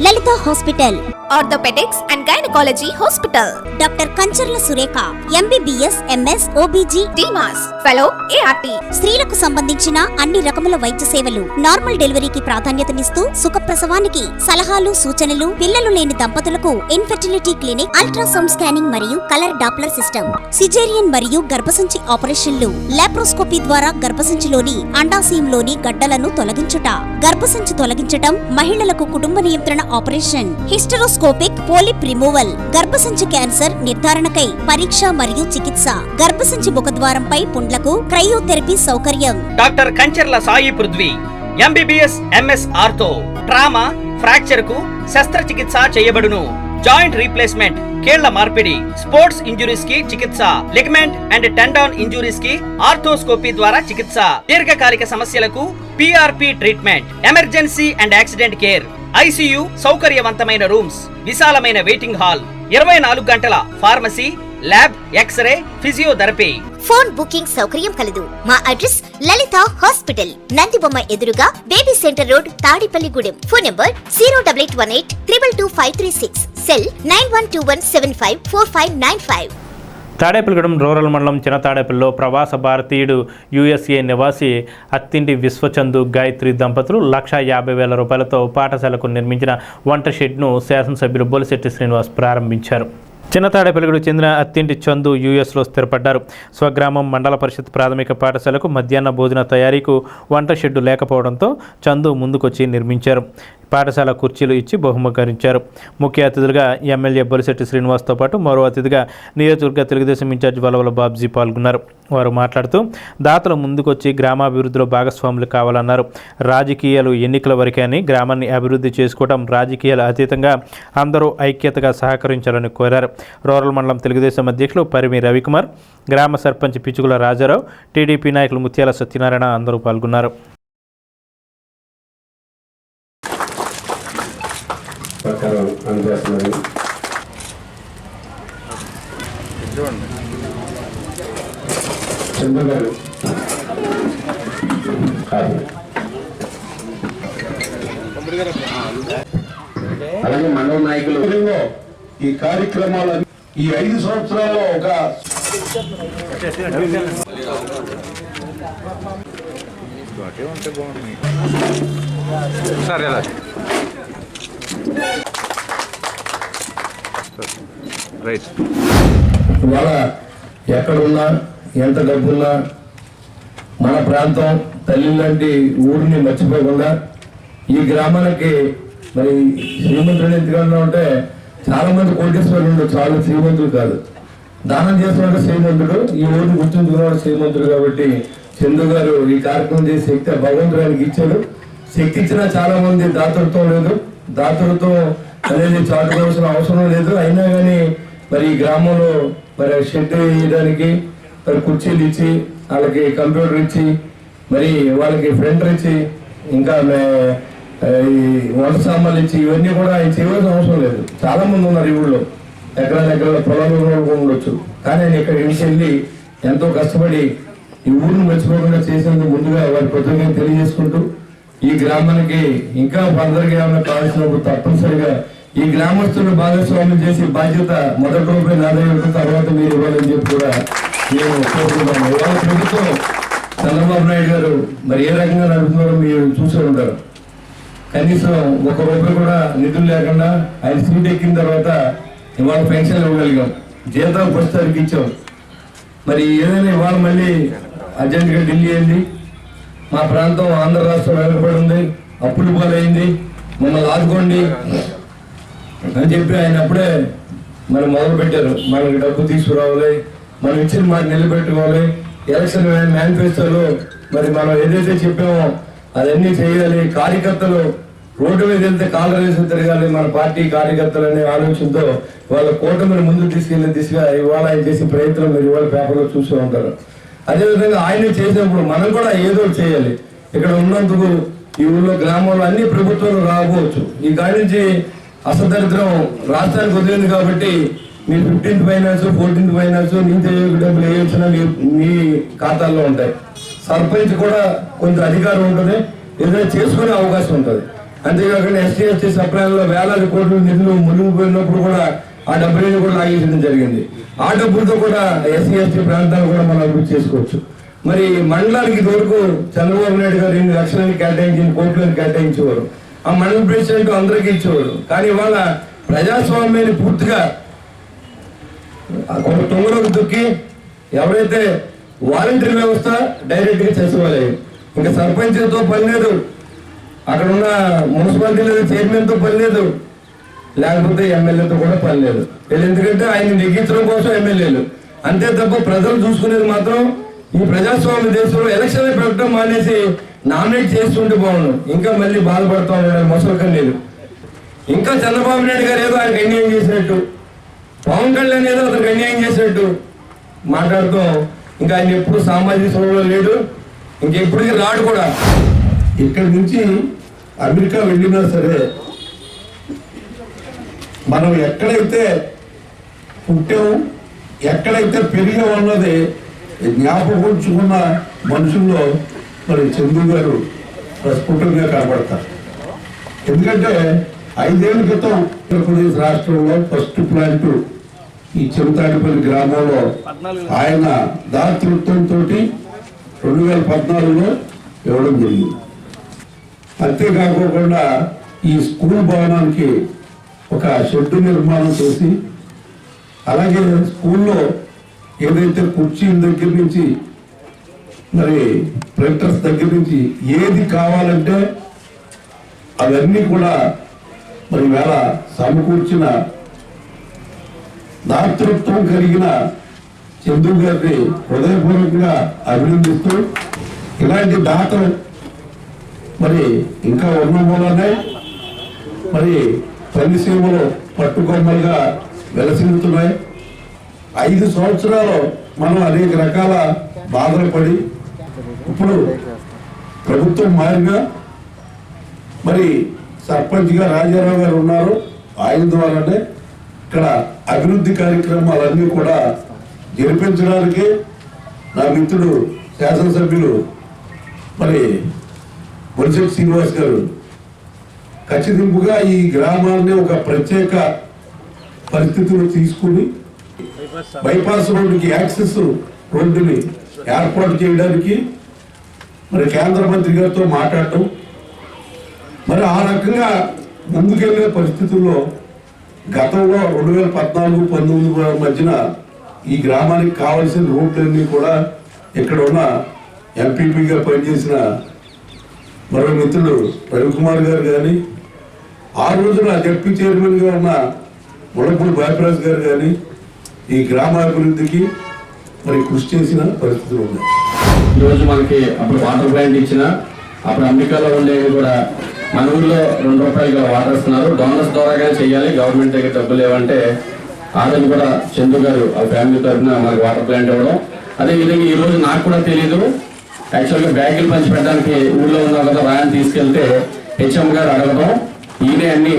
Lalitha hospital, orthopaedics and gynaecology hospital. Doctor Kancharla Surekha, MBBS, MS, OBG, డిమాస్, ఫెలో, ఏఆర్టీ. స్త్రీలకు సంబంధించిన అన్ని రకముల వైద్య సేవలు, నార్మల్ డెలివరీకి ప్రాధాన్యతనిస్తూ సుఖప్రసవానికి సలహాలు, సూచనలు, పిల్లలు లేని దంపతులకు ఇన్ఫెర్టిలిటీ క్లినిక్, అల్ట్రాసౌండ్ స్కానింగ్ మరియు కలర్ డాప్లర్ సిస్టమ్, సిజేరియన్ మరియు గర్భసంచి ఆపరేషన్లు, లాప్రోస్కోపీ ద్వారా గర్భసంచిలోని అండాశయంలోని గడ్డలను తొలగించుట, గర్భసంచి తొలగించటం, మహిళలకు కుటుంబ నియంత్రణ ఆపరేషన్, హిస్టరోస్కోపిక్ పోలిప్ రిమూవల్, గర్భసంచి క్యాన్సర్ నిర్ధారణకై పరీక్ష మరియు చికిత్స, గర్భసంచి ముఖద్వారంపై పుండ్లకు క్రయోథెరపీ సౌకర్యం. Doctor Kancharla Sai Prithvi, MBBS, MS ortho, trauma, fracture కు శస్త్రచికిత్స చేయబడును. జాయింట్ రీప్లేస్మెంట్, కీళ్ల మార్పిడి, స్పోర్ట్స్ ఇంజురీస్ కి చికిత్స, లిగమెంట్ అండ్ టెండాన్ ఇంజురీస్ కి ఆర్థోస్కోపీ ద్వారా చికిత్స, దీర్ఘకాలిక సమస్యలకు PRP treatment, emergency and accident care, ICU సౌకర్యవంతమైన రూమ్స్, విశాలమైన వెయిటింగ్ హాల్, 24 గంటల pharmacy, lab, x-ray, physiotherapy. Phone booking సౌకర్యం కలదు. మా అడ్రస్ లలిత హాస్పిటల్, నందిబొమ్మ ఎదురుగా, baby centre road, Tadepalligudem. Phone number 08818222536. Cell 9121754595. Tadepalligudem rural మండలం చిన్న తాడేపల్లిలో ప్రవాస భారతీయుడు యుఎస్ఏ నివాసి అత్తింటి విశ్వచందు గాయత్రి దంపతులు 1,50,000 రూపాయలతో పాఠశాలకు నిర్మించిన వంట షెడ్ను శాసనసభ్యులు బొలిశెట్టి శ్రీనివాస్ ప్రారంభించారు. చిన్న తాడేపల్లిగూడెం చెందిన అత్తింటి చందు యుఎస్లో స్థిరపడ్డారు. స్వగ్రామం మండల పరిషత్ ప్రాథమిక పాఠశాలకు మధ్యాహ్న భోజన తయారీకు వంట షెడ్డు లేకపోవడంతో చందు ముందుకొచ్చి నిర్మించారు. పాఠశాల కుర్చీలు ఇచ్చి బహుమకరించారు. ముఖ్య అతిథులుగా ఎమ్మెల్యే బొలిశెట్టి శ్రీనివాస్తో పాటు మరో అతిథిగా నియోజకవర్గ తెలుగుదేశం ఇన్ఛార్జ్ వలవల బాబ్జీ పాల్గొన్నారు. వారు మాట్లాడుతూ దాతలు ముందుకొచ్చి గ్రామాభివృద్ధిలో భాగస్వాములు కావాలన్నారు. రాజకీయాలు ఎన్నికల వరకే అని గ్రామాన్ని అభివృద్ధి చేసుకోవడం రాజకీయాల అతీతంగా అందరూ ఐక్యతగా సహకరించాలని కోరారు. రూరల్ మండలం తెలుగుదేశం అధ్యక్షులు పరిమి రవికుమార్, గ్రామ సర్పంచ్ పిచుగుల రాజారావు, టీడీపీ నాయకులు ముత్యాల సత్యనారాయణ అందరూ పాల్గొన్నారు. అలాగే మండల నాయకులు ఈ కార్యక్రమాలు ఈ 5 సంవత్సరాల్లో ఒక ఇవాళ ఎక్కడున్నా ఎంత డబ్బున్నా మన ప్రాంతం తల్లి లాంటి ఊరిని మర్చిపోకుండా ఈ గ్రామానికి మరి శ్రీమంతుడు ఎందుకన్నా ఉంటే చాలా మంది కోటేశ్వరులు ఉండదు, చాలా శ్రీమంతుడు కాదు. దానం చేసినవాడు శ్రీమంతుడు, ఈ ఊరిని గుర్తుంచుకున్నవాడు శ్రీమంతుడు. కాబట్టి చందు గారు ఈ కార్యక్రమం చేసే శక్తి భగవంతుడు ఆయనకి ఇచ్చాడు. శక్తి ఇచ్చినా చాలా మంది దాతృత్వం లేదు, దాతృత్వం అనేది చాటుకోవాల్సిన అవసరం లేదు. అయినా కానీ మరి ఈ గ్రామంలో మరి షెడ్ వేయడానికి మరి కుర్చీలు ఇచ్చి, వాళ్ళకి కంప్యూటర్ ఇచ్చి, మరి వాళ్ళకి ప్రింటర్ ఇచ్చి, ఇంకా ఈ వంట సామాన్లు ఇచ్చి, ఇవన్నీ కూడా ఆయన చేయవలసిన అవసరం లేదు. చాలా మంది ఉన్నారు ఈ ఊళ్ళో, ఎకరాల పొలాలు ఉండొచ్చు. కానీ ఆయన ఇక్కడ ఇంటికి వెళ్ళి ఎంతో కష్టపడి ఈ ఊరిని మర్చిపోకుండా చేసేందుకు ముందుగా వారి కృతజ్ఞతలు తెలియజేసుకుంటూ, ఈ గ్రామానికి ఇంకా ఫర్దర్గా ఏమైనా కావాల్సినప్పుడు తప్పనిసరిగా ఈ గ్రామస్తులను భాగస్వామ్యం చేసి బాధ్యత మొదటి రూపాయి నాదే తర్వాత మీరు ఇవ్వాలని చెప్పి కూడా నేను కోరుకుంటాను. ఇవాళ ప్రభుత్వం చంద్రబాబు నాయుడు గారు మరి ఏ రకంగా నడుపుతున్నారో మీరు చూసే ఉంటారు. కనీసం 1 రూపాయి కూడా నిధులు లేకుండా ఆయన సీట్ ఎక్కిన తర్వాత ఇవాళ పెన్షన్లు ఇవ్వగలిగాం, జీతాలు ప్రస్తుతానికి ఇచ్చాం. మరి ఏదైనా ఇవాళ మళ్ళీ అర్జెంటుగా ఢిల్లీ అయింది, మా ప్రాంతం ఆంధ్ర రాష్ట్రం వెనకబడి ఉంది, అప్పులు పాలైంది, మమ్మల్ని ఆదుకోండి అని చెప్పి ఆయన అప్పుడే మనం మొదలు పెట్టారు. మనకి డబ్బు తీసుకురావాలి, మనం ఇచ్చిన మాట నిలబెట్టుకోవాలి, ఎలక్షన్ మేనిఫెస్టోలో మరి మనం ఏదైతే చెప్పామో అదన్నీ చేయాలి, కార్యకర్తలు రోడ్డు మీద వెళ్తే కాలరేసి తిరగాలి, మన పార్టీ కార్యకర్తలు అనే ఆలోచనతో వాళ్ళ కూటమిని ముందుకు తీసుకెళ్లే దిశగా ఇవాళ ఆయన చేసే ప్రయత్నం మీరు ఇవాళ పేపర్లో చూస్తూ ఉంటారు. అదేవిధంగా ఆయన చేసినప్పుడు మనం కూడా ఏదో చేయాలి. ఇక్కడ ఉన్నందుకు ఈ ఊళ్ళో గ్రామంలో అన్ని ప్రభుత్వాలు రాకపోవచ్చు, ఈ కాడి నుంచి అసదరిద్రం రాష్ట్రానికి వదిలింది కాబట్టి మీ 15th ఫైనాన్స్ 14th ఫైనాన్స్ నీతి ఆయోగ్ డబ్బులు ఏ వచ్చినా మీ ఖాతాల్లో ఉంటాయి. సర్పంచ్ కూడా కొంత అధికారం ఉంటుంది, ఏదైనా చేసుకునే అవకాశం ఉంటుంది. అంతేకాకుండా ఎస్టీ ఎస్టీ సప్లైలో వేలాది కోట్ల నిధులు మునిగిపోయినప్పుడు కూడా ఆ డబ్బులను కూడా లాగేయడం జరిగింది. ఆ డబ్బులతో కూడా ఎస్సీ ఎస్టీ ప్రాంతాలు కూడా మనం అభివృద్ధి చేసుకోవచ్చు. మరి మండలానికి ఇదివరకు చంద్రబాబు నాయుడు గారు 2 లక్షలని కేటాయించి కోట్లను కేటాయించేవారు, ఆ మండల ప్రెసిడెంట్ అందరికీ ఇచ్చేవారు. కానీ ఇవాళ ప్రజాస్వామ్యాన్ని పూర్తిగా ఒక తొంగలోకి దొక్కి ఎవరైతే వాలంటీర్ వ్యవస్థ డైరెక్ట్ గా చేసుకోవాలి, ఇంకా సర్పంచ్తో పని లేదు, అక్కడ ఉన్న మున్సిపాలిటీ చైర్మన్ తో పని లేదు, లేకపోతే ఎమ్మెల్యేతో కూడా పని లేదు. ఎందుకంటే ఆయన నెగ్గించడం కోసం ఎమ్మెల్యేలు అంతే తప్ప ప్రజలు చూసుకునేది మాత్రం ఈ ప్రజాస్వామ్య దేశంలో ఎలక్షన్ పెట్టడం మానేసి నామినేట్ చేస్తుంటే బాగుండు. ఇంకా మళ్ళీ బాధపడతా ఉన్నాడు మొసలు కన్నీరు. ఇంకా చంద్రబాబు నాయుడు గారు ఏదో ఆయనకు అన్యాయం చేసినట్టు, పవన్ కళ్యాణ్ ఏదో అతనికి అన్యాయం చేసినట్టు మాట్లాడుతూ ఇంకా ఆయన ఎప్పుడు సామాజిక సేవలో లేడు, ఇంకెప్పటికీ రాడు కూడా. ఇక్కడి నుంచి అమెరికా వెళ్ళినా సరే మనం ఎక్కడైతే పుట్టాము, ఎక్కడైతే పెరిగామన్నది జ్ఞాపకం ఉంచుకున్న మనుషుల్లో మరి చంద్రు గారు ప్రస్ఫుటంగా కనబడతారు. ఎందుకంటే 5 ఏళ్ల క్రితం ఆంధ్రప్రదేశ్ రాష్ట్రంలో ఫస్ట్ ప్లాంట్ ఈ చెరుతాడిపల్లి గ్రామంలో ఆయన దాతృత్వంతో 2014లో ఇవ్వడం జరిగింది. అంతేకాకుండా ఈ స్కూల్ భవనానికి ఒక షెడ్ నిర్మాణం చేసి, అలాగే స్కూల్లో ఏదైతే కుర్చీల దగ్గర నుంచి మరి ప్రింటర్స్ దగ్గర నుంచి ఏది కావాలంటే అవన్నీ కూడా మరి వేళ సమకూర్చిన దాతృత్వం కలిగిన చంద్రు గారిని హృదయపూర్వకంగా అభినందిస్తూ, ఇలాంటి దాతలు మరి ఇంకా ఉన్న మూలనే మరి పనిసీమలు పట్టుకొమ్మలుగా వెలసిల్లుతున్నాయి. 5 సంవత్సరాలు మనం అనేక రకాల బాధలు పడి ఇప్పుడు ప్రభుత్వం మారిగా మరి సర్పంచ్గా రాజారావు గారు ఉన్నారు. ఆయన ద్వారానే ఇక్కడ అభివృద్ధి కార్యక్రమాలన్నీ కూడా జరిపించడానికి నా మిత్రుడు శాసనసభ్యులు మరి బొలిశెట్టి శ్రీనివాస్ గారు ఖచ్చితంగా ఈ గ్రామాన్ని ఒక ప్రత్యేక పరిస్థితులు తీసుకుని బైపాస్ రోడ్డుకి యాక్సెస్ రోడ్డుని ఏర్పాటు చేయడానికి మరి కేంద్ర మంత్రి గారితో మాట్లాడటం, మరి ఆ రకంగా ముందుకెళ్లే పరిస్థితుల్లో గతంలో 2014-19 మధ్యన ఈ గ్రామానికి కావాల్సిన రోడ్లన్నీ కూడా ఇక్కడ ఉన్న ఎంపీపీగా పనిచేసిన మరో మిత్రుడు రవికుమార్ గారు కానీ, ఆ రోజున డిప్యూటీ చైర్మన్గా ఉన్న ముడపూడి బాపిరాజు గారు కానీ ఈ గ్రామాభివృద్ధికి మరి కృషి చేసిన పరిస్థితులు ఉన్నాయి. ఈరోజు మనకి అప్పుడు వాటర్ ప్లాంట్ ఇచ్చిన అప్పుడు అమెరికాలో ఉండేవి కూడా మన ఊర్లో 2 రూపాయలుగా వాటర్ ఇస్తున్నారు. డోనర్స్ ద్వారాగానే చేయాలి, గవర్నమెంట్ దగ్గర డబ్బులు లేవంటే ఆ రోజు కూడా చందు గారు ఆ ఫ్యామిలీ తరఫున మనకు వాటర్ ప్లాంట్ ఇవ్వడం. అదేవిధంగా ఈ రోజు నాకు కూడా తెలియదు, యాక్చువల్గా బ్యాగులు పంచి పెట్టడానికి ఊళ్ళో ఉన్న కదా వ్యాన్ తీసుకెళ్తే హెచ్ఎం గారు అడగడం, ఈయనే అన్ని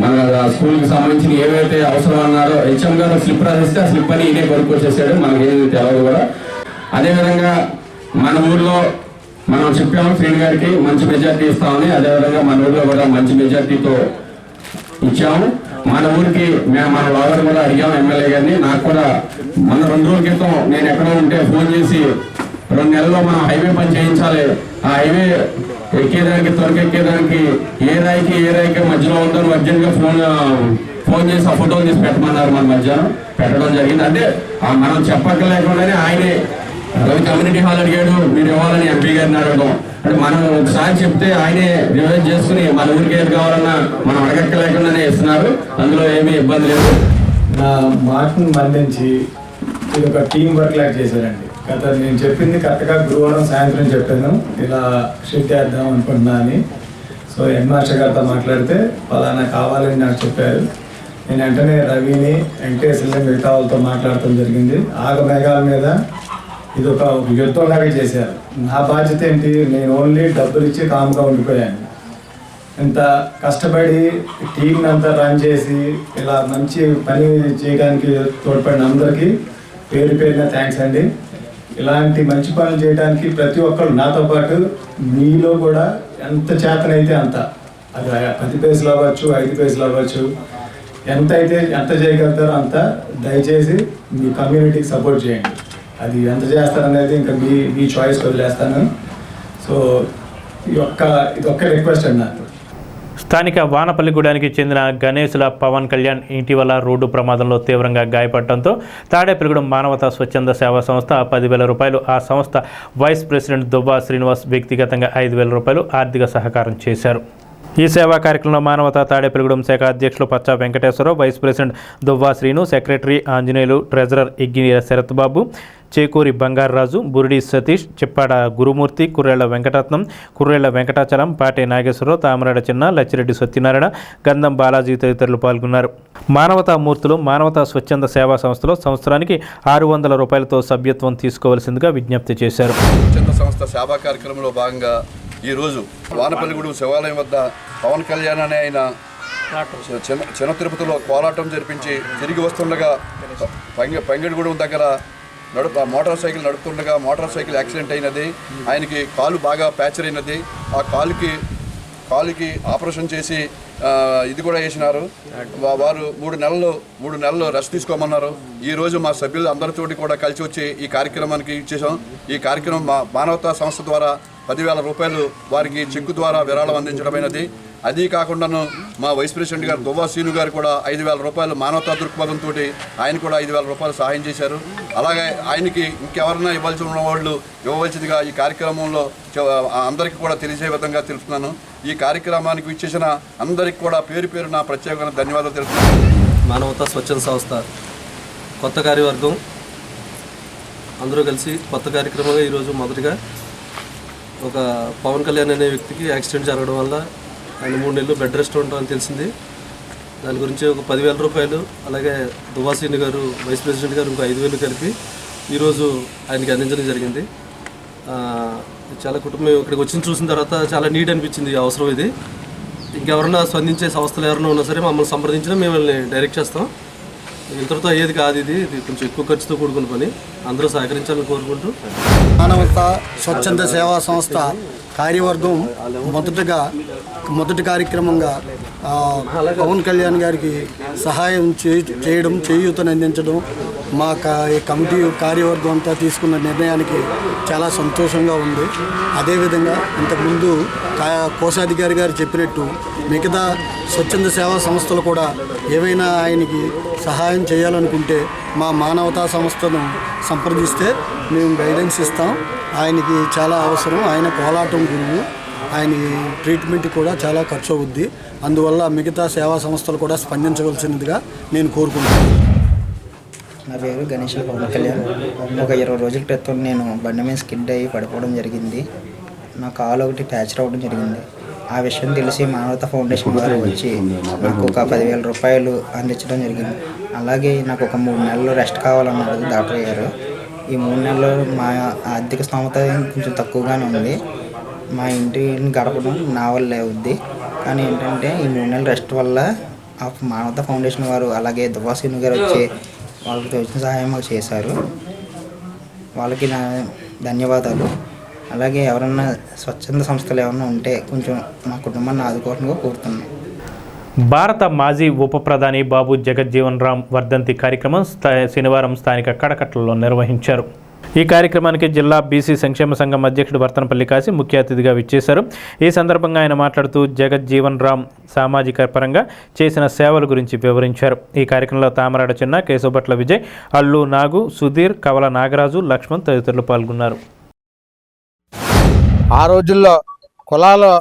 మన స్కూల్కి సంబంధించిన ఏవైతే అవసరం అన్నారో హెచ్ఎం గారు స్లిప్ రాసిస్తే ఆ స్లిప్ అని ఈయనే కొనుక్కొచ్చేసాడు, మనకేది తెలియదు కూడా. అదేవిధంగా మన ఊర్లో మనం చెప్పాము శ్రీని గారికి మంచి మెజార్టీ ఇస్తామని, అదేవిధంగా మన ఊర్లో కూడా మంచి మెజార్టీతో ఇచ్చాము. మన ఊరికి మన లోగర్ కూడా అడిగాము ఎమ్మెల్యే గారిని. నాకు కూడా మన 2 రోజుల క్రితం నేను ఎక్కడో ఉంటే ఫోన్ చేసి 2 నెలల్లో మనం హైవే పని చేయించాలి, ఆ హైవే ఎక్కేదానికి త్వరకెక్కేదానికి ఏ రాయికి మధ్యలో ఉందని అర్జెంట్గా ఫోన్ చేసి ఆ ఫోటోలు తీసి పెట్టమన్నారు. మన మధ్యాహ్నం పెట్టడం జరిగింది. అంటే మనం చెప్పక్కర్లేకుండానే ఆయనే రవి కమ్యూనిటీ హాల్ అడిగాడు, మీరు ఇవ్వాలని ఎంపీ గారిని అడగడం. అంటే మనం ఒకసారి చెప్తే ఆయనే రివైజ్ చేసుకుని మన ఊరికి ఏది కావాలన్నా మనం అడగక్కర్లేకుండానే ఇస్తున్నారు, అందులో ఏమీ ఇబ్బంది లేదు. నా మాటను మన్నించి ఇది ఒక టీం వర్క్ లాగా చేశారండి. నేను చెప్పింది కరెక్ట్గా గురువారం సాయంత్రం చెప్పాను, ఇలా షిఫ్ట్ చేద్దాం అనుకుంటున్నా అని. సో హెడ్ మాస్టర్ గారితో మాట్లాడితే పలానా కావాలని నాకు చెప్పారు. నేను వెంటనే రవిని, వెంకటేశ్వర్ని, మిగతా వాళ్ళతో మాట్లాడటం జరిగింది. ఆగమేఘాల మీద ఇది ఒక యుద్ధంలాగా చేశారు. నా బాధ్యత ఏంటి, నేను ఓన్లీ డబ్బులు ఇచ్చి కామ్గా ఉండిపోయాను. ఇంత కష్టపడి టీంని అంతా రన్ చేసి ఇలా మంచి పని చేయడానికి తోడ్పడిన అందరికీ పేరు పేరున థ్యాంక్స్ అండి. ఇలాంటి మంచి పనులు చేయడానికి ప్రతి ఒక్కరు నాతో పాటు మీలో కూడా ఎంత చేతనైతే అంత, అది 10 పైసలు అవ్వచ్చు, 5 పైసలు అవ్వచ్చు, ఎంత చేయగలుగుతారో అంత దయచేసి మీ కమ్యూనిటీకి సపోర్ట్ చేయండి. అది ఎంత చేస్తారనేది ఇంకా మీ చాయిస్ వదిలేస్తాను. సో ఇది ఒక్క రిక్వెస్ట్ అండి నాకు. స్థానిక వానపల్లిగూడానికి చెందిన గణేశుల పవన్ కళ్యాణ్ ఇటీవల రోడ్డు ప్రమాదంలో తీవ్రంగా గాయపడటంతో తాడేపల్లిగూడెం మానవతా స్వచ్ఛంద సేవా సంస్థ 10,000 రూపాయలు, ఆ సంస్థ వైస్ ప్రెసిడెంట్ దువ్వా శ్రీనివాస్ వ్యక్తిగతంగా 5,000 రూపాయలు ఆర్థిక సహకారం చేశారు. ఈ సేవా కార్యక్రమంలో మానవతా తాడేపల్లిగూడెం శాఖ అధ్యక్షులు Pacha Venkateswararao, vice president Duvva Srinu, secretary Anjaneyulu, treasurer Igginila Sarath Babu, Chekuri Bangararaju, Buridi Satish, Chippada Gurumurthy, Kurrella Venkataratnam, Kurrella Venkatachalam, Pate Nageswararao, Thamarada చిన్న, లచ్చిరెడ్డి సత్యనారాయణ, గంధం బాలాజీ తదితరులు పాల్గొన్నారు. మానవతా మూర్తులు మానవతా స్వచ్ఛంద సేవా సంస్థలో సంవత్సరానికి 600 రూపాయలతో సభ్యత్వం తీసుకోవాల్సిందిగా విజ్ఞప్తి చేశారు. స్వచ్ఛంద సంస్థ సేవా కార్యక్రమంలో భాగంగా ఈరోజు వానపల్లిగూడెం శివాలయం వద్ద పవన్ కళ్యాణ్ అనే ఆయన చిన్న తిరుపతిలో కోలాటం జరిపించి తిరిగి వస్తుండగా పంగడిగూడెం దగ్గర మోటార్ సైకిల్ నడుపుతుండగా మోటార్ సైకిల్ యాక్సిడెంట్ అయినది. ఆయనకి కాలు బాగా ప్యాచర్ అయినది. ఆ కాలుకి ఆపరేషన్ చేసి ఇది కూడా వేసినారు. వారు 3 నెలలు రెస్ట్ తీసుకోమన్నారు. ఈరోజు మా సభ్యులు అందరితోటి కూడా కలిసి వచ్చి ఈ కార్యక్రమానికి ఇచ్చేసాం. ఈ కార్యక్రమం మా మానవతా సంస్థ ద్వారా 10,000 రూపాయలు వారికి చెక్కు ద్వారా విరాళం అందించడమైనది. అది కాకుండాను మా వైస్ ప్రెసిడెంట్ గారు దువ్వా శ్రీను గారు కూడా 5,000 రూపాయలు మానవతా దృక్పథంతో ఆయన కూడా 5,000 రూపాయలు సహాయం చేశారు. అలాగే ఆయనకి ఇంకెవరైనా ఇవ్వాల్సి ఉన్న వాళ్ళు ఇవ్వవలసిందిగా ఈ కార్యక్రమంలో అందరికీ కూడా తెలిసే విధంగా తెలుపుతున్నాను. ఈ కార్యక్రమానికి ఇచ్చేసిన అందరికీ కూడా పేరు పేరున ప్రత్యేకమైన ధన్యవాదాలు తెలుపుతున్నాను. మానవతా స్వచ్ఛంద సంస్థ కొత్త కార్యవర్గం అందరూ కలిసి కొత్త కార్యక్రమంగా ఈరోజు మొదటిగా ఒక పవన్ కళ్యాణ్ అనే వ్యక్తికి యాక్సిడెంట్ జరగడం వల్ల ఆయన 3 నెలలు బెడ్ రెస్ట్ ఉంటామని తెలిసింది. దాని గురించి ఒక 10,000 రూపాయలు, అలాగే దువ్వా శ్రీను గారు వైస్ ప్రెసిడెంట్ గారు ఇంకో 5,000 కలిపి ఈరోజు ఆయనకి అందించడం జరిగింది. చాలా కుటుంబం ఇక్కడికి వచ్చి చూసిన తర్వాత చాలా నీడ్ అనిపించింది ఈ అవసరం. ఇది ఇంకెవరన్నా స్పందించే సంస్థలు ఎవరైనా ఉన్నా సరే మమ్మల్ని సంప్రదించినా మిమ్మల్ని డైరెక్ట్ చేస్తాం. ఇంతటితో అయ్యేది కాదు, ఇది కొంచెం ఎక్కువ ఖర్చుతో కూడుకున్న పని. అందరూ సహకరించాలని కోరుకుంటూ మానవతా స్వచ్ఛంద సేవా సంస్థ కార్యవర్గం మొదటి కార్యక్రమంగా పవన్ కళ్యాణ్ గారికి సహాయం చేయడం, చేయూతను అందించడం మా కమిటీ కార్యవర్గం అంతా తీసుకున్న నిర్ణయానికి చాలా సంతోషంగా ఉంది. అదేవిధంగా ఇంతకుముందు కోశాధికారి గారు చెప్పినట్టు మిగతా స్వచ్ఛంద సేవా సంస్థలు కూడా ఏవైనా ఆయనకి సహాయం చేయాలనుకుంటే మా మానవతా సంస్థను సంప్రదిస్తే మేము గైడెన్స్ ఇస్తాం. ఆయనకి చాలా అవసరం. ఆయన కోలాటం గురువు. ఆయన ట్రీట్మెంట్ కూడా చాలా ఖర్చు అవుద్ది. అందువల్ల మిగతా సేవా సంస్థలు కూడా స్పందించవలసినదిగా నేను కోరుకుంటున్నాను. నా పేరు గణేశుల పవన్ కళ్యాణ్. ఒక 20 రోజుల క్రితం నేను బండి మీద స్కిడ్ అయ్యి పడిపోవడం జరిగింది. నా కాలు ఒకటి ఫ్రాక్చర్ అవ్వడం జరిగింది. ఆ విషయం తెలిసి మానవతా ఫౌండేషన్ వారు వచ్చి నాకు ఒక 10,000 రూపాయలు అందించడం జరిగింది. అలాగే నాకు ఒక 3 నెలలు రెస్ట్ కావాలన్నారు డాక్టర్ గారు. ఈ 3 నెలలు మా ఆర్థిక స్తోమత కొంచెం తక్కువగానే ఉంది. మా ఇంటిని గడపడం నా వల్లే అవుద్ది. కానీ ఏంటంటే ఈ 3 నెలల రెస్ట్ వల్ల ఆ మానవతా ఫౌండేషన్ వారు అలాగే దువ్వాసీను గారు వచ్చి వాళ్ళకి తోచిన సహాయం మాకు చేశారు. వాళ్ళకి నా ధన్యవాదాలు. అలాగే ఎవరన్నా స్వచ్ఛంద సంస్థలు ఏమన్నా ఉంటే కొంచెం మా కుటుంబాన్ని ఆదుకోవడంగా కోరుతున్నాను. భారత మాజీ ఉప ప్రధాని బాబు జగజ్జీవన్ రామ్ వర్ధంతి కార్యక్రమం శనివారం స్థానిక కడకట్టలో నిర్వహించారు. ఈ కార్యక్రమానికి జిల్లా బీసీ సంక్షేమ సంఘం అధ్యక్షుడు వర్తనపల్లి కాశీ ముఖ్య అతిథిగా విచ్చేశారు. ఈ సందర్భంగా ఆయన మాట్లాడుతూ జగజ్జీవన్ రామ్ సామాజిక పరంగా చేసిన సేవల గురించి వివరించారు. ఈ కార్యక్రమంలో తామరాడ చిన్న, కేశవభట్ల విజయ్, అల్లు నాగు, సుధీర్, కవల నాగరాజు, లక్ష్మణ్ తదితరులు పాల్గొన్నారు. ఆ రోజుల్లో కులాలు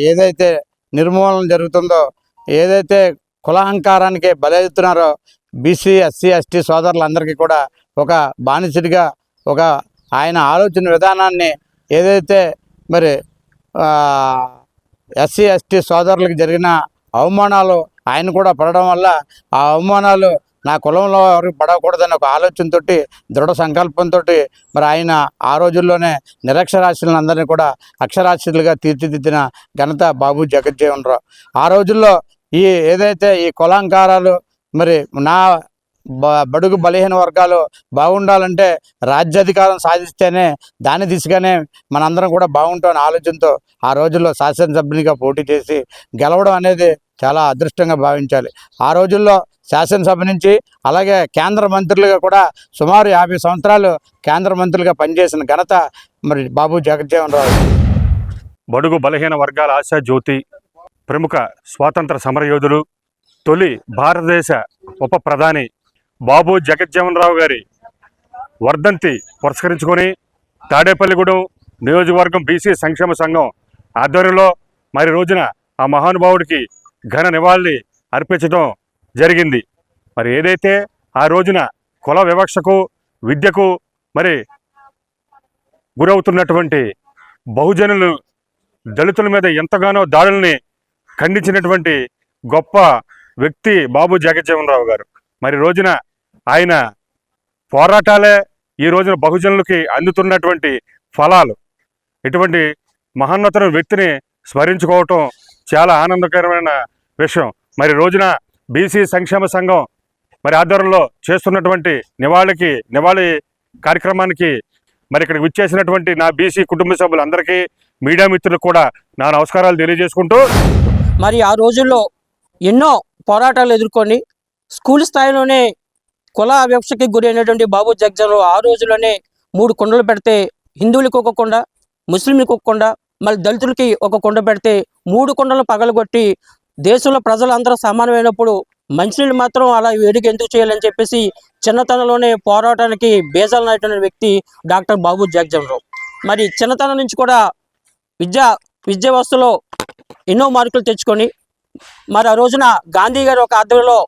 ఏదైతే నిర్మూలన జరుగుతుందో, ఏదైతే కులాహంకారానికి బలవుతున్నారో బీసీ, ఎస్సీ, ఎస్టీ సోదరులందరికీ కూడా ఒక బానిసడిగా ఒక ఆయన ఆలోచన విధానాన్ని ఏదైతే మరి ఎస్సీ, ఎస్టీ సోదరులకు జరిగిన అవమానాలు ఆయన కూడా పడడం వల్ల ఆ అవమానాలు నా కులంలో ఎవరికి పడకూడదని ఒక ఆలోచనతో, దృఢ సంకల్పంతో మరి ఆయన ఆ రోజుల్లోనే నిరక్షరాస్యులందరినీ కూడా అక్షరాస్యులుగా తీర్చిదిద్దిన ఘనత బాబు జగజ్జీవన్ రామ్. ఆ రోజుల్లో ఏదైతే ఈ కులాంకారాలు మరి నా బడుగు బలహీన వర్గాలు బాగుండాలంటే రాజ్యాధికారం సాధిస్తేనే దాని దిశగానే మనందరం కూడా బాగుంటామని ఆలోచనతో ఆ రోజుల్లో శాసనసభ్యునిగా పోటీ చేసి గెలవడం అనేది చాలా అదృష్టంగా భావించాలి. ఆ రోజుల్లో శాసనసభ నుంచి అలాగే కేంద్ర మంత్రులుగా కూడా సుమారు 50 సంవత్సరాలు కేంద్ర మంత్రులుగా పనిచేసిన ఘనత మరి బాబు జగజ్జీవన్ రామ్. బడుగు బలహీన వర్గాల ఆశా జ్యోతి, ప్రముఖ స్వాతంత్ర సమరయోధులు, తొలి భారతదేశ ఉప ప్రధాని బాబు జగజ్జీవన్ రామ్ గారి వర్ధంతి పురస్కరించుకొని తాడేపల్లిగూడెం నియోజకవర్గం బీసీ సంక్షేమ సంఘం ఆధ్వర్యంలో మరి రోజున ఆ మహానుభావుడికి ఘన నివాళి అర్పించడం జరిగింది. మరి ఏదైతే ఆ రోజున కుల వివక్షకు, విద్యకు మరి గురవుతున్నటువంటి బహుజనులు, దళితుల మీద ఎంతగానో దాడుల్ని ఖండించినటువంటి గొప్ప వ్యక్తి బాబు జగజ్జీవన్ రామ్ గారు. మరి రోజున ఆయన పోరాటాలే ఈ రోజున బహుజనులకి అందుతున్నటువంటి ఫలాలు. ఇటువంటి మహోన్నత వ్యక్తిని స్మరించుకోవటం చాలా ఆనందకరమైన విషయం. మరి రోజున బీసీ సంక్షేమ సంఘం మరి ఆధ్వర్యంలో చేస్తున్నటువంటి నివాళి కార్యక్రమానికి మరి ఇక్కడికి విచ్చేసినటువంటి నా బీసీ కుటుంబ సభ్యులందరికీ, మీడియా మిత్రులకు కూడా నా నమస్కారాలు తెలియజేసుకుంటూ, మరి ఆ రోజుల్లో ఎన్నో పోరాటాలు ఎదుర్కొని స్కూల్ స్థాయిలోనే కుల వివక్షకి గురైనటువంటి బాబు జగజ్జీవన్ రామ్ ఆ రోజుల్లోనే 3 కుండలు పెడితే హిందువులకు ఒక కొండ, ముస్లింలకు ఒక కొండ, మళ్ళీ దళితులకి ఒక కొండ పెడితే 3 కుండలు పగలగొట్టి దేశంలో ప్రజలందరూ సమానమైనప్పుడు మనుషులు మాత్రం అలా వేడికి ఎందుకు చేయాలని చెప్పేసి చిన్నతనంలోనే పోరాటానికి బేజాలు నాటిన వ్యక్తి డాక్టర్ బాబు జగజ్జీవన్ రామ్. మరి చిన్నతనం నుంచి కూడా విద్యా వ్యవస్థలో ఎన్నో మార్కులు తెచ్చుకొని మరి ఆ రోజున గాంధీ గారు ఒక ఆధ్వర్యంలో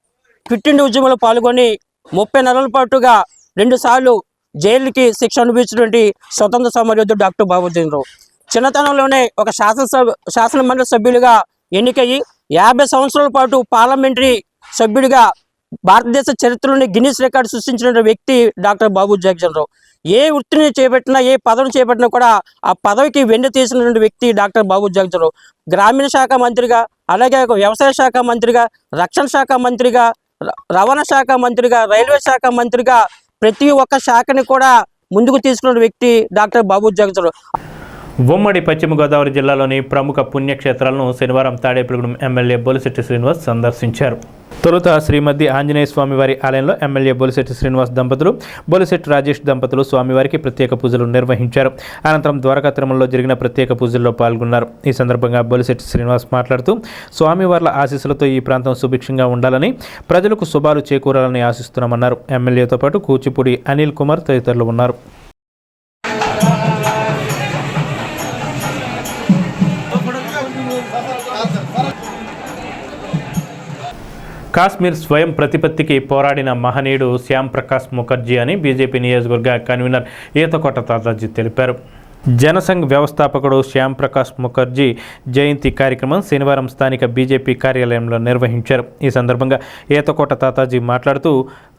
క్విట్ ఇండియా ఉద్యమంలో పాల్గొని 30 నెలల పాటుగా 2 సార్లు జైలుకి శిక్ష అనుభవించినటువంటి స్వతంత్ర సమరయోధుడు డాక్టర్ బాబు జగజ్జీవన్ రామ్. చిన్నతనంలోనే ఒక శాసన మండలి సభ్యులుగా ఎన్నికయ్యి 50 సంవత్సరాల పాటు పార్లమెంటరీ సభ్యుడిగా భారతదేశ చరిత్రలోని గిన్నిస్ రికార్డు సృష్టించిన వ్యక్తి డాక్టర్ బాబు జగజ్జీవన్ రామ్. ఏ వృత్తిని చేపట్టినా, ఏ పదవిని చేపట్టినా కూడా ఆ పదవికి వెన్ను తీసినటువంటి వ్యక్తి డాక్టర్ బాబు జగజ్జీవన్ రామ్. గ్రామీణ శాఖ మంత్రిగా, అలాగే వ్యవసాయ శాఖ మంత్రిగా, రక్షణ శాఖ మంత్రిగా, రవాణా శాఖ మంత్రిగా, రైల్వే శాఖ మంత్రిగా ప్రతి ఒక్క శాఖని కూడా ముందుకు తీసుకున్న వ్యక్తి డాక్టర్ బాబు జగజ్జీవన్ రామ్. ఉమ్మడి పశ్చిమ గోదావరి జిల్లాలోని ప్రముఖ పుణ్యక్షేత్రాలను శనివారం తాడేపల్లిగూడెం ఎమ్మెల్యే బొలిశెట్టి శ్రీనివాస్ సందర్శించారు. తొలుత శ్రీమతి ఆంజనేయ స్వామివారి ఆలయంలో ఎమ్మెల్యే బొలిశెట్టి శ్రీనివాస్ దంపతులు, బొలిశెట్టి రాజేష్ దంపతులు స్వామివారికి ప్రత్యేక పూజలు నిర్వహించారు. అనంతరం ద్వారకా తిరుమలలో జరిగిన ప్రత్యేక పూజల్లో పాల్గొన్నారు. ఈ సందర్భంగా బొలిశెట్టి శ్రీనివాస్ మాట్లాడుతూ స్వామివార్ల ఆశీస్సులతో ఈ ప్రాంతం సుభిక్షంగా ఉండాలని, ప్రజలకు శుభాలు చేకూరాలని ఆశిస్తున్నామన్నారు. ఎమ్మెల్యేతో పాటు కూచిపూడి అనిల్ కుమార్ తదితరులు ఉన్నారు. కాశ్మీర్ స్వయం ప్రతిపత్తికి పోరాడిన మహనీయుడు శ్యామ్ ప్రకాష్ ముఖర్జీ అని బీజేపీ నియోజకవర్గ కన్వీనర్ ఈతకోట తాతాజీ తెలిపారు. జనసంఘ్ వ్యవస్థాపకుడు శ్యామ్ ప్రకాష్ ముఖర్జీ జయంతి కార్యక్రమం శనివారం స్థానిక బీజేపీ కార్యాలయంలో నిర్వహించారు. ఈ సందర్భంగా ఏతకోట తాతాజీ మాట్లాడుతూ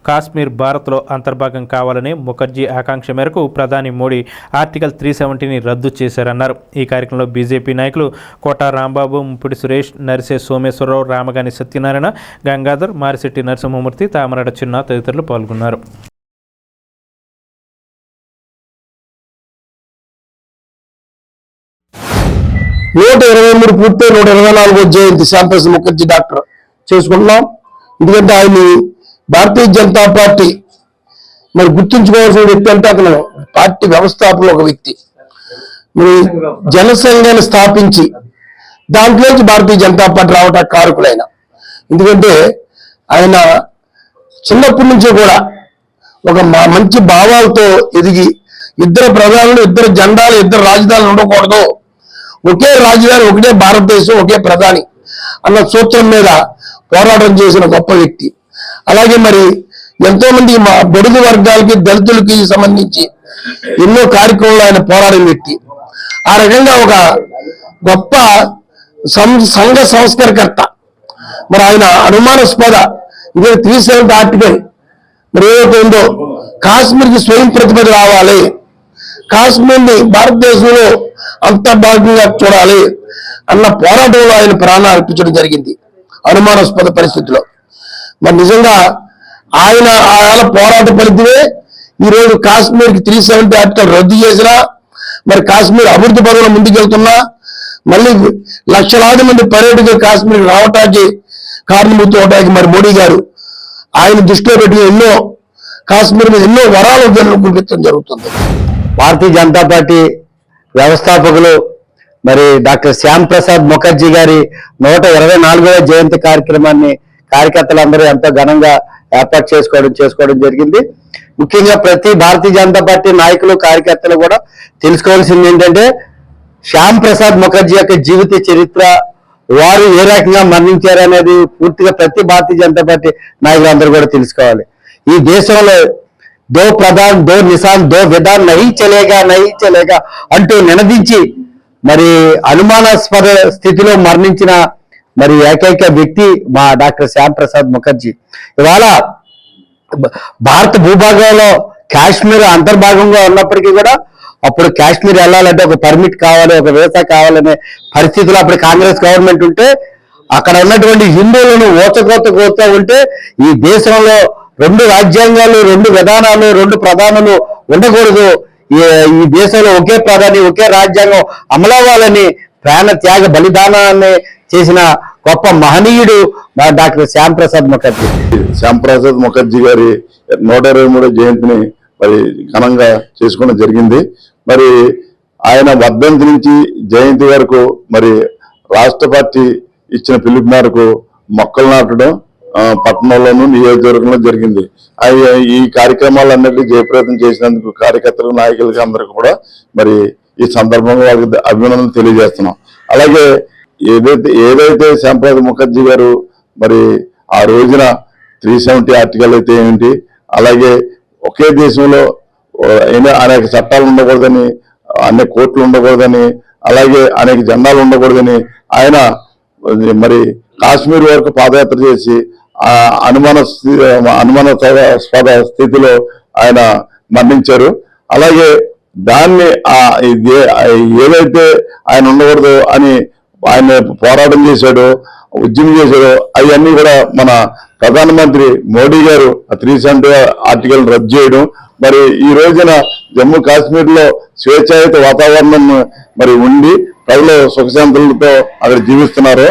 కాశ్మీర్ భారత్లో అంతర్భాగం కావాలనే ముఖర్జీ ఆకాంక్ష మేరకు ప్రధాని మోడీ ఆర్టికల్ 370ని రద్దు చేశారన్నారు. ఈ కార్యక్రమంలో బీజేపీ నాయకులు కోట రాంబాబు, ముప్పిడి సురేష్, నరిసే సోమేశ్వరరావు, రామగాని సత్యనారాయణ, గంగాధర్, మారిశెట్టి నరసింహమూర్తి, తామరాడ చిన్న తదితరులు పాల్గొన్నారు. నూట 23 పూర్తి 124వ జయంతి శ్యాంప్రసాద్ ముఖర్జీ డాక్టర్ చేసుకుంటున్నాం. ఎందుకంటే ఆయన భారతీయ జనతా పార్టీ మరి గుర్తుంచుకోవాల్సిన వ్యక్తి అంటే అతను పార్టీ వ్యవస్థాపకులు ఒక వ్యక్తి. మరి జనసంఘాన్ని స్థాపించి దాంట్లోంచి భారతీయ జనతా పార్టీ రావడానికి కారకులైన. ఎందుకంటే ఆయన చిన్నప్పటి నుంచి కూడా ఒక మంచి భావాలతో ఎదిగి ఇద్దరు ప్రధానులు, ఇద్దరు జెండాలు, ఇద్దరు రాజధానులు ఉండకూడదు, ఒకే రాజధాని, ఒకటే భారతదేశం, ఒకే ప్రధాని అన్న సూత్రం మీద పోరాటం చేసిన గొప్ప వ్యక్తి. అలాగే మరి ఎంతో మంది మా బడుగు వర్గాలకి, దళితులకి సంబంధించి ఎన్నో కార్యక్రమాలు ఆయన పోరాడిన వ్యక్తి. ఆ రకంగా ఒక గొప్ప సంఘ సంస్కరణకర్త. మరి ఆయన అనుమానాస్పద ఇదే 370 ఆర్టికల్ మరి ఏదైతే ఉందో కాశ్మీర్కి స్వయం ప్రతిపత్తి రావాలి, కాశ్మీర్ని భారతదేశంలో అంతర్భాగంగా చూడాలి అన్న పోరాటంలో ఆయన ప్రాణాలు అర్పించడం జరిగింది అనుమానాస్పద పరిస్థితిలో. మరి నిజంగా ఆయన పోరాట ఫలితమే ఈరోజు కాశ్మీర్కి 370 ఆర్టికల్ రద్దు చేసినా, మరి కాశ్మీర్ అభివృద్ధి పదంలో ముందుకెళ్తున్నా, మళ్ళీ లక్షలాది మంది పర్యాటకులు కాశ్మీర్ రావటానికి కారణమవుతూ అవడానికి మరి మోడీ గారు ఆయన దృష్టిలో పెట్టి ఎన్నో కాశ్మీర్ మీద ఎన్నో వరాలు కురిపించడం జరుగుతుంది. భారతీయ జనతా పార్టీ వ్యవస్థాపకులు మరి డాక్టర్ శ్యామ్ ప్రసాద్ ముఖర్జీ గారి 124వ జయంతి కార్యక్రమాన్ని కార్యకర్తలందరూ ఎంతో ఘనంగా ఏర్పాటు చేసుకోవడం జరిగింది. ముఖ్యంగా ప్రతి భారతీయ జనతా పార్టీ నాయకులు, కార్యకర్తలు కూడా తెలుసుకోవాల్సింది ఏంటంటే శ్యామ్ ప్రసాద్ ముఖర్జీ యొక్క జీవిత చరిత్ర, వారు ఏ రకంగా మరణించారు అనేది పూర్తిగా ప్రతి భారతీయ జనతా పార్టీ నాయకులందరూ కూడా తెలుసుకోవాలి. ఈ దేశంలో దో ప్రధాన్, దో నిశాన్, దో విధాన్, నహీ చలేగా అంటూ నినదించి మరి అనుమానాస్పద స్థితిలో మరణించిన మరి ఏకైక వ్యక్తి మా డాక్టర్ శ్యామ్ ప్రసాద్ ముఖర్జీ. ఇవాళ భారత భూభాగంలో కాశ్మీర్ అంతర్భాగంగా ఉన్నప్పటికీ కూడా అప్పుడు కాశ్మీర్ వెళ్ళాలంటే ఒక పర్మిట్ కావాలి, ఒక వీసా కావాలనే పరిస్థితిలో అప్పుడు కాంగ్రెస్ గవర్నమెంట్ ఉంటే అక్కడ ఉన్నటువంటి హిందువులను కోరుతూ ఉంటే ఈ దేశంలో 2 రాజ్యాంగాలు, 2 విధానాలు, 2 ప్రధానులు ఉండకూడదు, ఈ దేశంలో ఒకే ప్రధాని, ఒకే రాజ్యాంగం అమలవ్వాలని ప్రాణ త్యాగ బలిదానాన్ని చేసిన గొప్ప మహనీయుడు డాక్టర్ శ్యామ్ ప్రసాద్ ముఖర్జీ. శ్యామ్ ప్రసాద్ ముఖర్జీ గారి 123వ జయంతిని మరి ఘనంగా చేసుకోవడం జరిగింది. మరి ఆయన వర్ధంతి నుంచి జయంతి వరకు మరి రాష్ట్ర పార్టీ ఇచ్చిన పిలుపు మేరకు మొక్కలు నాటడం పట్టణంలోనూ, నియోజకవర్గంలో జరిగింది. ఈ కార్యక్రమాలన్నింటినీ జయప్రదం చేసినందుకు కార్యకర్తలు, నాయకులకి అందరికీ కూడా మరి ఈ సందర్భంగా వాళ్ళకి అభినందనలు తెలియజేస్తున్నాం. అలాగే ఏదైతే శ్యామ్ ప్రసాద్ ముఖర్జీ గారు మరి ఆ రోజున 370 ఆర్టికల్ అయితే ఏమిటి, అలాగే ఒకే దేశంలో అనేక చట్టాలు ఉండకూడదని, అనేక కోర్టులు ఉండకూడదని, అలాగే అనేక జెండాలు ఉండకూడదని ఆయన మరి కాశ్మీర్ వరకు పాదయాత్ర చేసి అనుమానాస్పద స్థితిలో ఆయన మరణించారు. అలాగే దాన్ని ఏదైతే ఆయన ఉండకూడదు అని ఆయన పోరాటం చేశాడో, ఉద్యమం చేశాడో అవన్నీ కూడా మన ప్రధానమంత్రి మోడీ గారు 370 ఆర్టికల్ రద్దు చేయడం, మరి ఈ రోజున జమ్మూ కాశ్మీర్ లో స్వేచ్ఛాయుత వాతావరణం మరి ఉండి ప్రజలు సుఖశాంతులతో అక్కడ జీవిస్తున్నారు.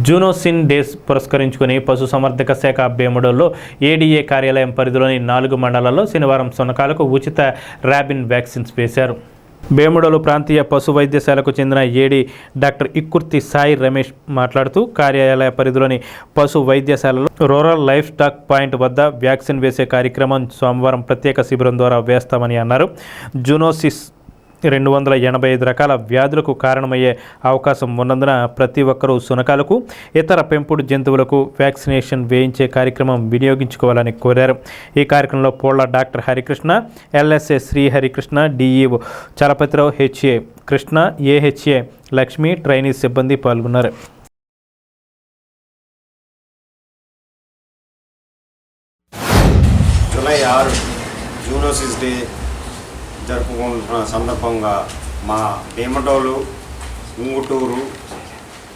జూనోసిన్ డేస్ పురస్కరించుకుని పశుసంవర్ధక శాఖ బేముడలో ఏడీఏ కార్యాలయం పరిధిలోని 4 మండలాల్లో శనివారం సునకాలకు ఉచిత ర్యాబిన్ వ్యాక్సిన్స్ వేశారు. బేముడలో ప్రాంతీయ పశు వైద్యశాలకు చెందిన ఏడీ డాక్టర్ ఇక్కుర్తి సాయి రమేష్ మాట్లాడుతూ కార్యాలయ పరిధిలోని పశు వైద్యశాలలో రూరల్ లైఫ్ స్టాక్ పాయింట్ వద్ద వ్యాక్సిన్ వేసే కార్యక్రమం సోమవారం ప్రత్యేక శిబిరం ద్వారా వేస్తామని అన్నారు. జూనోసిస్ 285 రకాల వ్యాధులకు కారణమయ్యే అవకాశం ఉన్నందున ప్రతి ఒక్కరూ శునకాలకు ఇతర పెంపుడు జంతువులకు వ్యాక్సినేషన్ వేయించే కార్యక్రమం వినియోగించుకోవాలని కోరారు. ఈ కార్యక్రమంలో Polla doctor Harikrishna, LSA Shri Harikrishna, DEO Chalapatirao, HA Krishna, AHA Lakshmi, trainee సిబ్బంది పాల్గొన్నారు. జూలై 6 జూనోసిస్ డే జరుపుకుంటున్న సందర్భంగా మా భీమడోలు, ఉంగుటూరు,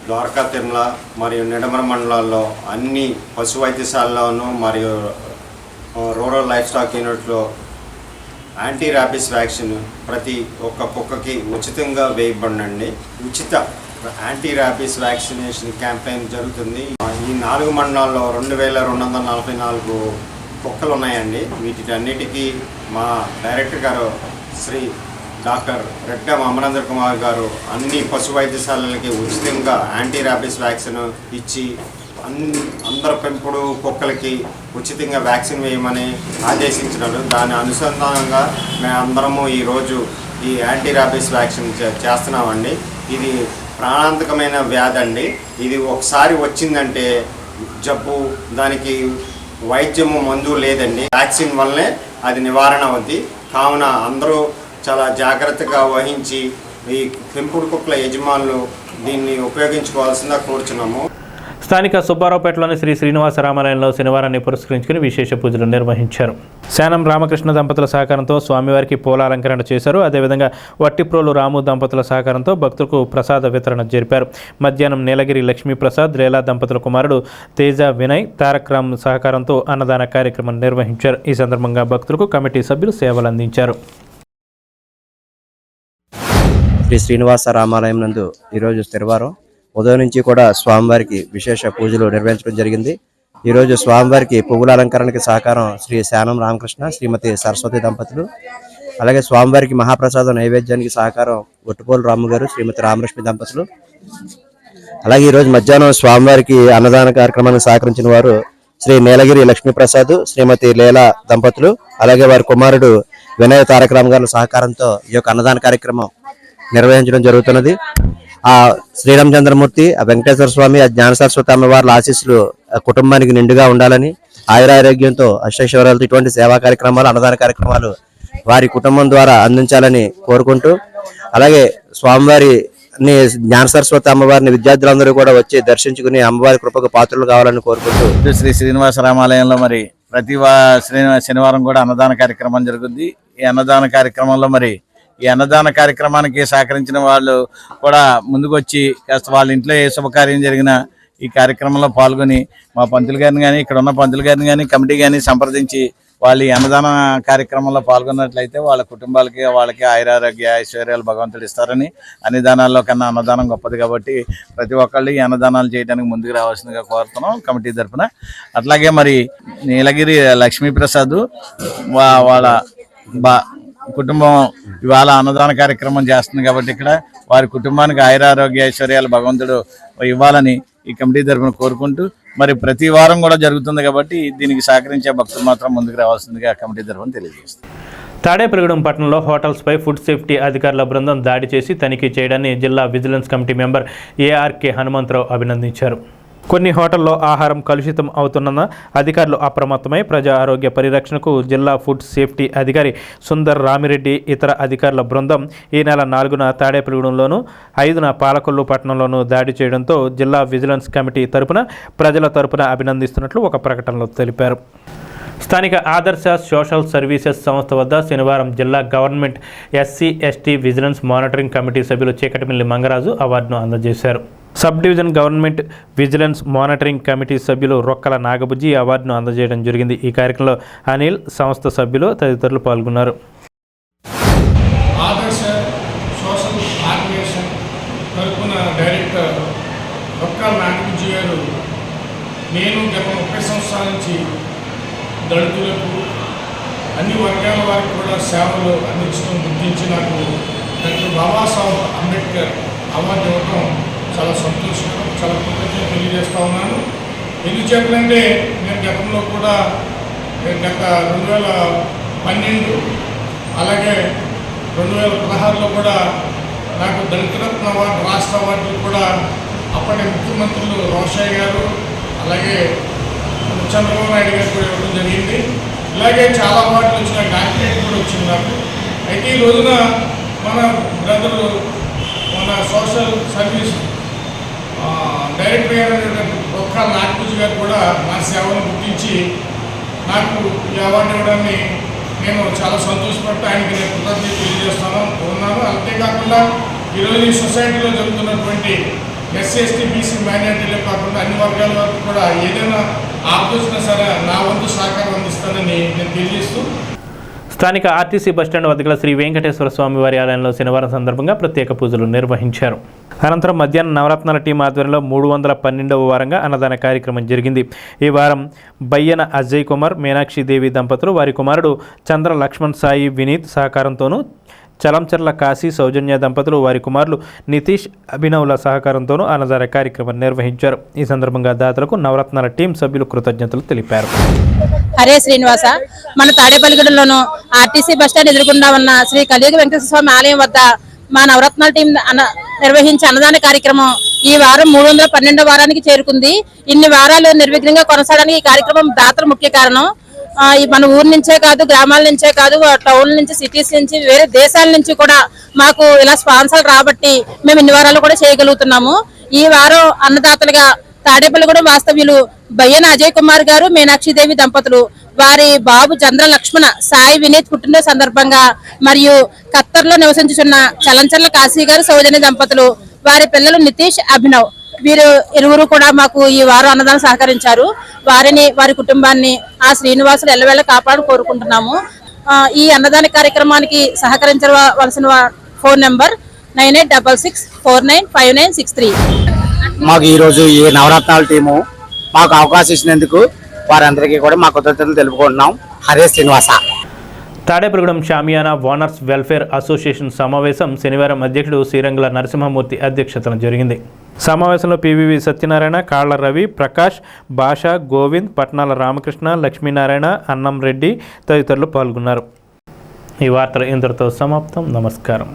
ద్వారకా తిరుమల మరియు నిడమర మండలాల్లో అన్ని పశు వైద్యశాలలోనూ మరియు రూరల్ లైఫ్ స్టాక్ యూనిట్లో యాంటీ ర్యాబిస్ వ్యాక్సిన్ ప్రతి ఒక్క కుక్కకి ఉచితంగా వేయబడండి. ఉచిత యాంటీ ర్యాబిస్ వ్యాక్సినేషన్ క్యాంపెయిన్ జరుగుతుంది. ఈ 4 మండలాల్లో 2244 కుక్కలు ఉన్నాయండి. వీటన్నిటికీ మా డైరెక్టర్ గారు శ్రీ డాక్టర్ రెడ్డెం అమరేంద్ర కుమార్ గారు అన్ని పశు వైద్యశాలలకి ఉచితంగా యాంటీ ర్యాబిస్ వ్యాక్సిన్ ఇచ్చి అందరు పెంపుడు కుక్కలకి ఉచితంగా వ్యాక్సిన్ వేయమని ఆదేశించినారు. దాని అనుసంధానంగా మేమందరము ఈరోజు ఈ యాంటీ ర్యాబిస్ వ్యాక్సిన్ చేస్తున్నామండి. ఇది ప్రాణాంతకమైన వ్యాధి అండి. ఇది ఒకసారి వచ్చిందంటే జబ్బు, దానికి వైద్యము, మందు లేదండి. వ్యాక్సిన్ వల్లనే అది నివారణ అవుద్ది. కావున అందరూ చాలా జాగ్రత్తగా వహించి ఈ పెంపుడు కుక్కల యజమానులు దీన్ని ఉపయోగించుకోవాల్సిందిగా కోరుచున్నాము. స్థానిక సుబ్బారావుపేటలోని శ్రీ శ్రీనివాస రామాలయంలో శనివారాన్ని పురస్కరించుకుని విశేష పూజలు నిర్వహించారు. శానం రామకృష్ణ దంపతుల సహకారంతో స్వామివారికి పూలాలంకరణ చేశారు. అదేవిధంగా వట్టిప్రోలు రాము దంపతుల సహకారంతో భక్తులకు ప్రసాద వితరణ జరిపారు. మధ్యాహ్నం నీలగిరి లక్ష్మీప్రసాద్, లీలా దంపతుల కుమారుడు తేజ వినయ్, తారక్ రామ్ సహకారంతో అన్నదాన కార్యక్రమం నిర్వహించారు. ఈ సందర్భంగా భక్తులకు కమిటీ సభ్యులు సేవలు అందించారు. శ్రీ శ్రీనివాస రామాలయం నందు ఈరోజు శనివారం ఉదయం నుంచి కూడా స్వామివారికి విశేష పూజలు నిర్వహించడం జరిగింది. ఈరోజు స్వామివారికి పువ్వుల అలంకరణకి సహకారం శ్రీ శానం రామకృష్ణ, శ్రీమతి సరస్వతి దంపతులు, అలాగే స్వామివారికి మహాప్రసాదం నైవేద్యానికి సహకారం ఒట్టుపోలు రాము గారు, శ్రీమతి రామలక్ష్మి దంపతులు. అలాగే ఈరోజు మధ్యాహ్నం స్వామివారికి అన్నదాన కార్యక్రమానికి సహకరించిన వారు శ్రీ నీలగిరి లక్ష్మీప్రసాద్, శ్రీమతి లీలా దంపతులు, అలాగే వారి కుమారుడు వినయ్ తారక రామ్ గారి సహకారంతో ఈ యొక్క అన్నదాన కార్యక్రమం నిర్వహించడం జరుగుతున్నది. ఆ శ్రీరామచంద్రమూర్తి, ఆ వెంకటేశ్వర స్వామి, ఆ జ్ఞాన సరస్వతి అమ్మవార్ల ఆశీస్సులు కుటుంబానికి నిండుగా ఉండాలని, ఆయురారోగ్యంతో అష్టైశ్వర్యాలతో ఇటువంటి సేవా కార్యక్రమాలు, అన్నదాన కార్యక్రమాలు వారి కుటుంబం ద్వారా అందించాలని కోరుకుంటూ, అలాగే స్వామివారిని జ్ఞాన సరస్వతి అమ్మవారిని విద్యార్థులందరూ కూడా వచ్చి దర్శించుకుని అమ్మవారి కృపకు పాత్రలు కావాలని కోరుకుంటూ శ్రీ శ్రీనివాస రామాలయంలో మరి ప్రతి శనివారం కూడా అన్నదాన కార్యక్రమం జరుగుద్ది. ఈ అన్నదాన కార్యక్రమంలో మరి ఈ అన్నదాన కార్యక్రమానికి సహకరించిన వాళ్ళు కూడా ముందుకు వచ్చి కాస్త వాళ్ళ ఇంట్లో ఏ శుభకార్యం జరిగినా ఈ కార్యక్రమంలో పాల్గొని మా పంతులు గారిని కానీ, ఇక్కడ ఉన్న పంతులు గారిని కానీ, కమిటీ కానీ సంప్రదించి వాళ్ళు ఈ అన్నదాన కార్యక్రమంలో పాల్గొన్నట్లయితే వాళ్ళ కుటుంబాలకి, వాళ్ళకి ఆయురారోగ్య ఐశ్వర్యాలు భగవంతుడు ఇస్తారని, అన్ని దానాల్లో కన్నా అన్నదానం గొప్పది కాబట్టి ప్రతి ఒక్కళ్ళు ఈ అన్నదానాలు చేయడానికి ముందుకు రావాల్సిందిగా కోరుతున్నాం కమిటీ తరఫున. అట్లాగే మరి నీలగిరి లక్ష్మీప్రసాద్ వాళ్ళ కుటుంబం ఇవాళ అన్నదాన కార్యక్రమం చేస్తుంది కాబట్టి ఇక్కడ వారి కుటుంబానికి ఆయురారోగ్య ఐశ్వర్యాలు భగవంతుడు ఇవ్వాలని ఈ కమిటీ తరఫున కోరుకుంటూ, మరి ప్రతి వారం కూడా జరుగుతుంది కాబట్టి దీనికి సహకరించే భక్తులు మాత్రం ముందుకు రావాల్సిందిగా కమిటీ తరఫున తెలియజేస్తుంది. తాడేపల్లిగూడెం పట్టణంలో హోటల్స్పై ఫుడ్ సేఫ్టీ అధికారుల బృందం దాడి చేసి తనిఖీ చేయడాన్ని జిల్లా vigilance committee member ARK Hanumantharao అభినందించారు. కొన్ని హోటల్లో ఆహారం కలుషితం అవుతున్న అధికారులు అప్రమత్తమై ప్రజా ఆరోగ్య పరిరక్షణకు జిల్లా ఫుడ్ సేఫ్టీ అధికారి సుందర్ రామిరెడ్డి ఇతర అధికారుల బృందం ఈ నెల 4న తాడేపల్లిగూడెంలోను, 5న పాలకొల్లు పట్టణంలోనూ దాడి చేయడంతో జిల్లా విజిలెన్స్ కమిటీ తరపున ప్రజల తరపున అభినందిస్తున్నట్లు ఒక ప్రకటనలో తెలిపారు. స్థానిక ఆదర్శ సోషల్ సర్వీసెస్ సంస్థ వద్ద శనివారం జిల్లా government SC ST vigilance monitoring committee సభ్యులు చీకటిమిల్లి మంగరాజు అవార్డును అందజేశారు. Sub division government vigilance monitoring committee సభ్యులు రొక్కల నాగబుజ్జి అవార్డును అందజేయడం జరిగింది. ఈ కార్యక్రమంలో అనిల్, సంస్థ సభ్యులు తదితరులు పాల్గొన్నారు. ఆదర్శ సోషల్ ఆర్గనైజేషన్ తరఫున డైరెక్టర్ రొక్కల నాగబుజ్జి గారు, నేను గత 30 సంవత్సరాల నుంచి దళితులకు అన్ని వర్గాల వారికి కూడా సేవలు అందించడం గుర్తించి నాకు డాక్టర్ బాబాసాహెబ్ అంబేద్కర్ అవార్డు ఇవ్వడం చాలా సంతోషకరం, చాలా కృతజ్ఞతలు తెలియజేస్తూ ఉన్నాను. ఎందుకు చెప్పాలంటే నేను గతంలో కూడా 2012 అలాగే 2016లో కూడా నాకు దళితరత్న అవార్డు, రాష్ట్ర అవార్డులు కూడా అప్పటి ముఖ్యమంత్రులు రోషయ్య గారు అలాగే చంద్రబాబు నాయుడు గారు కూడా ఇవ్వడం జరిగింది. ఇలాగే చాలా అవార్డులు వచ్చిన డాక్టరేట్ కూడా వచ్చింది నాకు. అయితే ఈ రోజున మన బ్రదరు, మన సోషల్ సర్వీస్ డైరెక్టర్ గారు ఒక్కల నాగపూజ గారు కూడా నా సేవను గుర్తించి నాకు ఈ అవార్డు ఇవ్వడాన్ని నేను చాలా సంతోషపడుతూ ఆయనకి నేను కృతజ్ఞత తెలియజేస్తున్నాను. అంతేకాకుండా ఈరోజు ఈ సొసైటీలో జరుగుతున్నటువంటి ఎస్సీ, ఎస్టీ, బీసీ, మైనారిటీలే కాకుండా అన్ని వర్గాల వరకు కూడా ఏదైనా ఆలోచన సరే నా వంతు సహకారం అందిస్తానని నేను తెలియజేస్తూ, స్థానిక ఆర్టీసీ బస్టాండ్ వద్ద గల శ్రీ వెంకటేశ్వర స్వామి వారి ఆలయంలో శనివారం సందర్భంగా ప్రత్యేక పూజలు నిర్వహించారు. అనంతరం మధ్యాహ్నం నవరత్నాల టీం ఆధ్వర్యంలో 312వ వారంగా అన్నదాన కార్యక్రమం జరిగింది. ఈ వారం బయ్యన అజయ్ కుమార్, మీనాక్షి దేవి దంపతులు, వారి కుమారుడు చంద్ర లక్ష్మణ్ సాయి వినీత్ సహకారంతోనూ, చలంచర్ల కాశీ సౌజన్య దంపతులు, వారి కుమారులు నితీష్ అభినవ్ల సహకారంతోనూ అన్నదాన కార్యక్రమం నిర్వహించారు. ఈ సందర్భంగా దాతలకు నవరత్నాల టీం సభ్యులు కృతజ్ఞతలు తెలిపారు. హరే శ్రీనివాస, మన తాడేపల్లిగూడెంలోను ఆర్టీసీ బస్టాండ్ ఎదురుకుండా ఉన్న శ్రీ కలియుగ వెంకటేశ్వర స్వామి ఆలయం వద్ద మా నవరత్నాల టీం నిర్వహించే అన్నదాన కార్యక్రమం ఈ వారం 312వ వారానికి చేరుకుంది. ఇన్ని వారాలు నిర్విఘ్నంగా కొనసాగడానికి ఈ కార్యక్రమం దాతలు ముఖ్య కారణం. మన ఊరు నుంచే కాదు, గ్రామాల నుంచే కాదు, టౌన్ నుంచి, సిటీస్ నుంచి, వేరే దేశాల నుంచి కూడా మాకు ఇలా స్పాన్సర్ రాబట్టి మేము ఇన్ని వారాలు కూడా చేయగలుగుతున్నాము. ఈ వారం అన్నదాతలుగా తాడేపల్లిగూడెం వాస్తవ్యులు బయ్యన అజయ్ కుమార్ గారు, మీనాక్షి దేవి దంపతులు, వారి బాబు చంద్ర లక్ష్మణ సాయి వినీత్ పుట్టినరోజు సందర్భంగా, మరియు ఖత్తర్లో నివసించుచున్న చలంచర్ల కాశీ గారు సౌజన్య దంపతులు, వారి పిల్లలు నితీష్ అభినవ్, వీరు ఇరువురు కూడా మాకు ఈ వారం అన్నదానం సహకరించారు. వారిని, వారి కుటుంబాన్ని ఆ శ్రీనివాసులు ఎల్లవేళ కాపాడు కోరుకుంటున్నాము. ఈ అన్నదాన కార్యక్రమానికి సహకరించవలసిన ఫోన్ నెంబర్ 9866495963. మాకు ఈరోజు ఈ నవరత్నాల టీము మాకు అవకాశం ఇచ్చినందుకు వారందరికీ కూడా మా కృతజ్ఞతలు తెలుపుకుంటున్నాం. హరే శ్రీనివాస. తాడేపల్లిగూడెం షామియానా ఓనర్స్ వెల్ఫేర్ అసోసియేషన్ సమావేశం శనివారం అధ్యక్షుడు శ్రీరంగుల నరసింహమూర్తి అధ్యక్షతన జరిగింది. సమావేశంలో పివివి సత్యనారాయణ, కాళ్ల రవి, ప్రకాష్, భాష, గోవింద్, పట్నాల రామకృష్ణ, లక్ష్మీనారాయణ, అన్నం రెడ్డి తదితరులు పాల్గొన్నారు. ఈ వార్తలు ఇంతటితో సమాప్తం. నమస్కారం.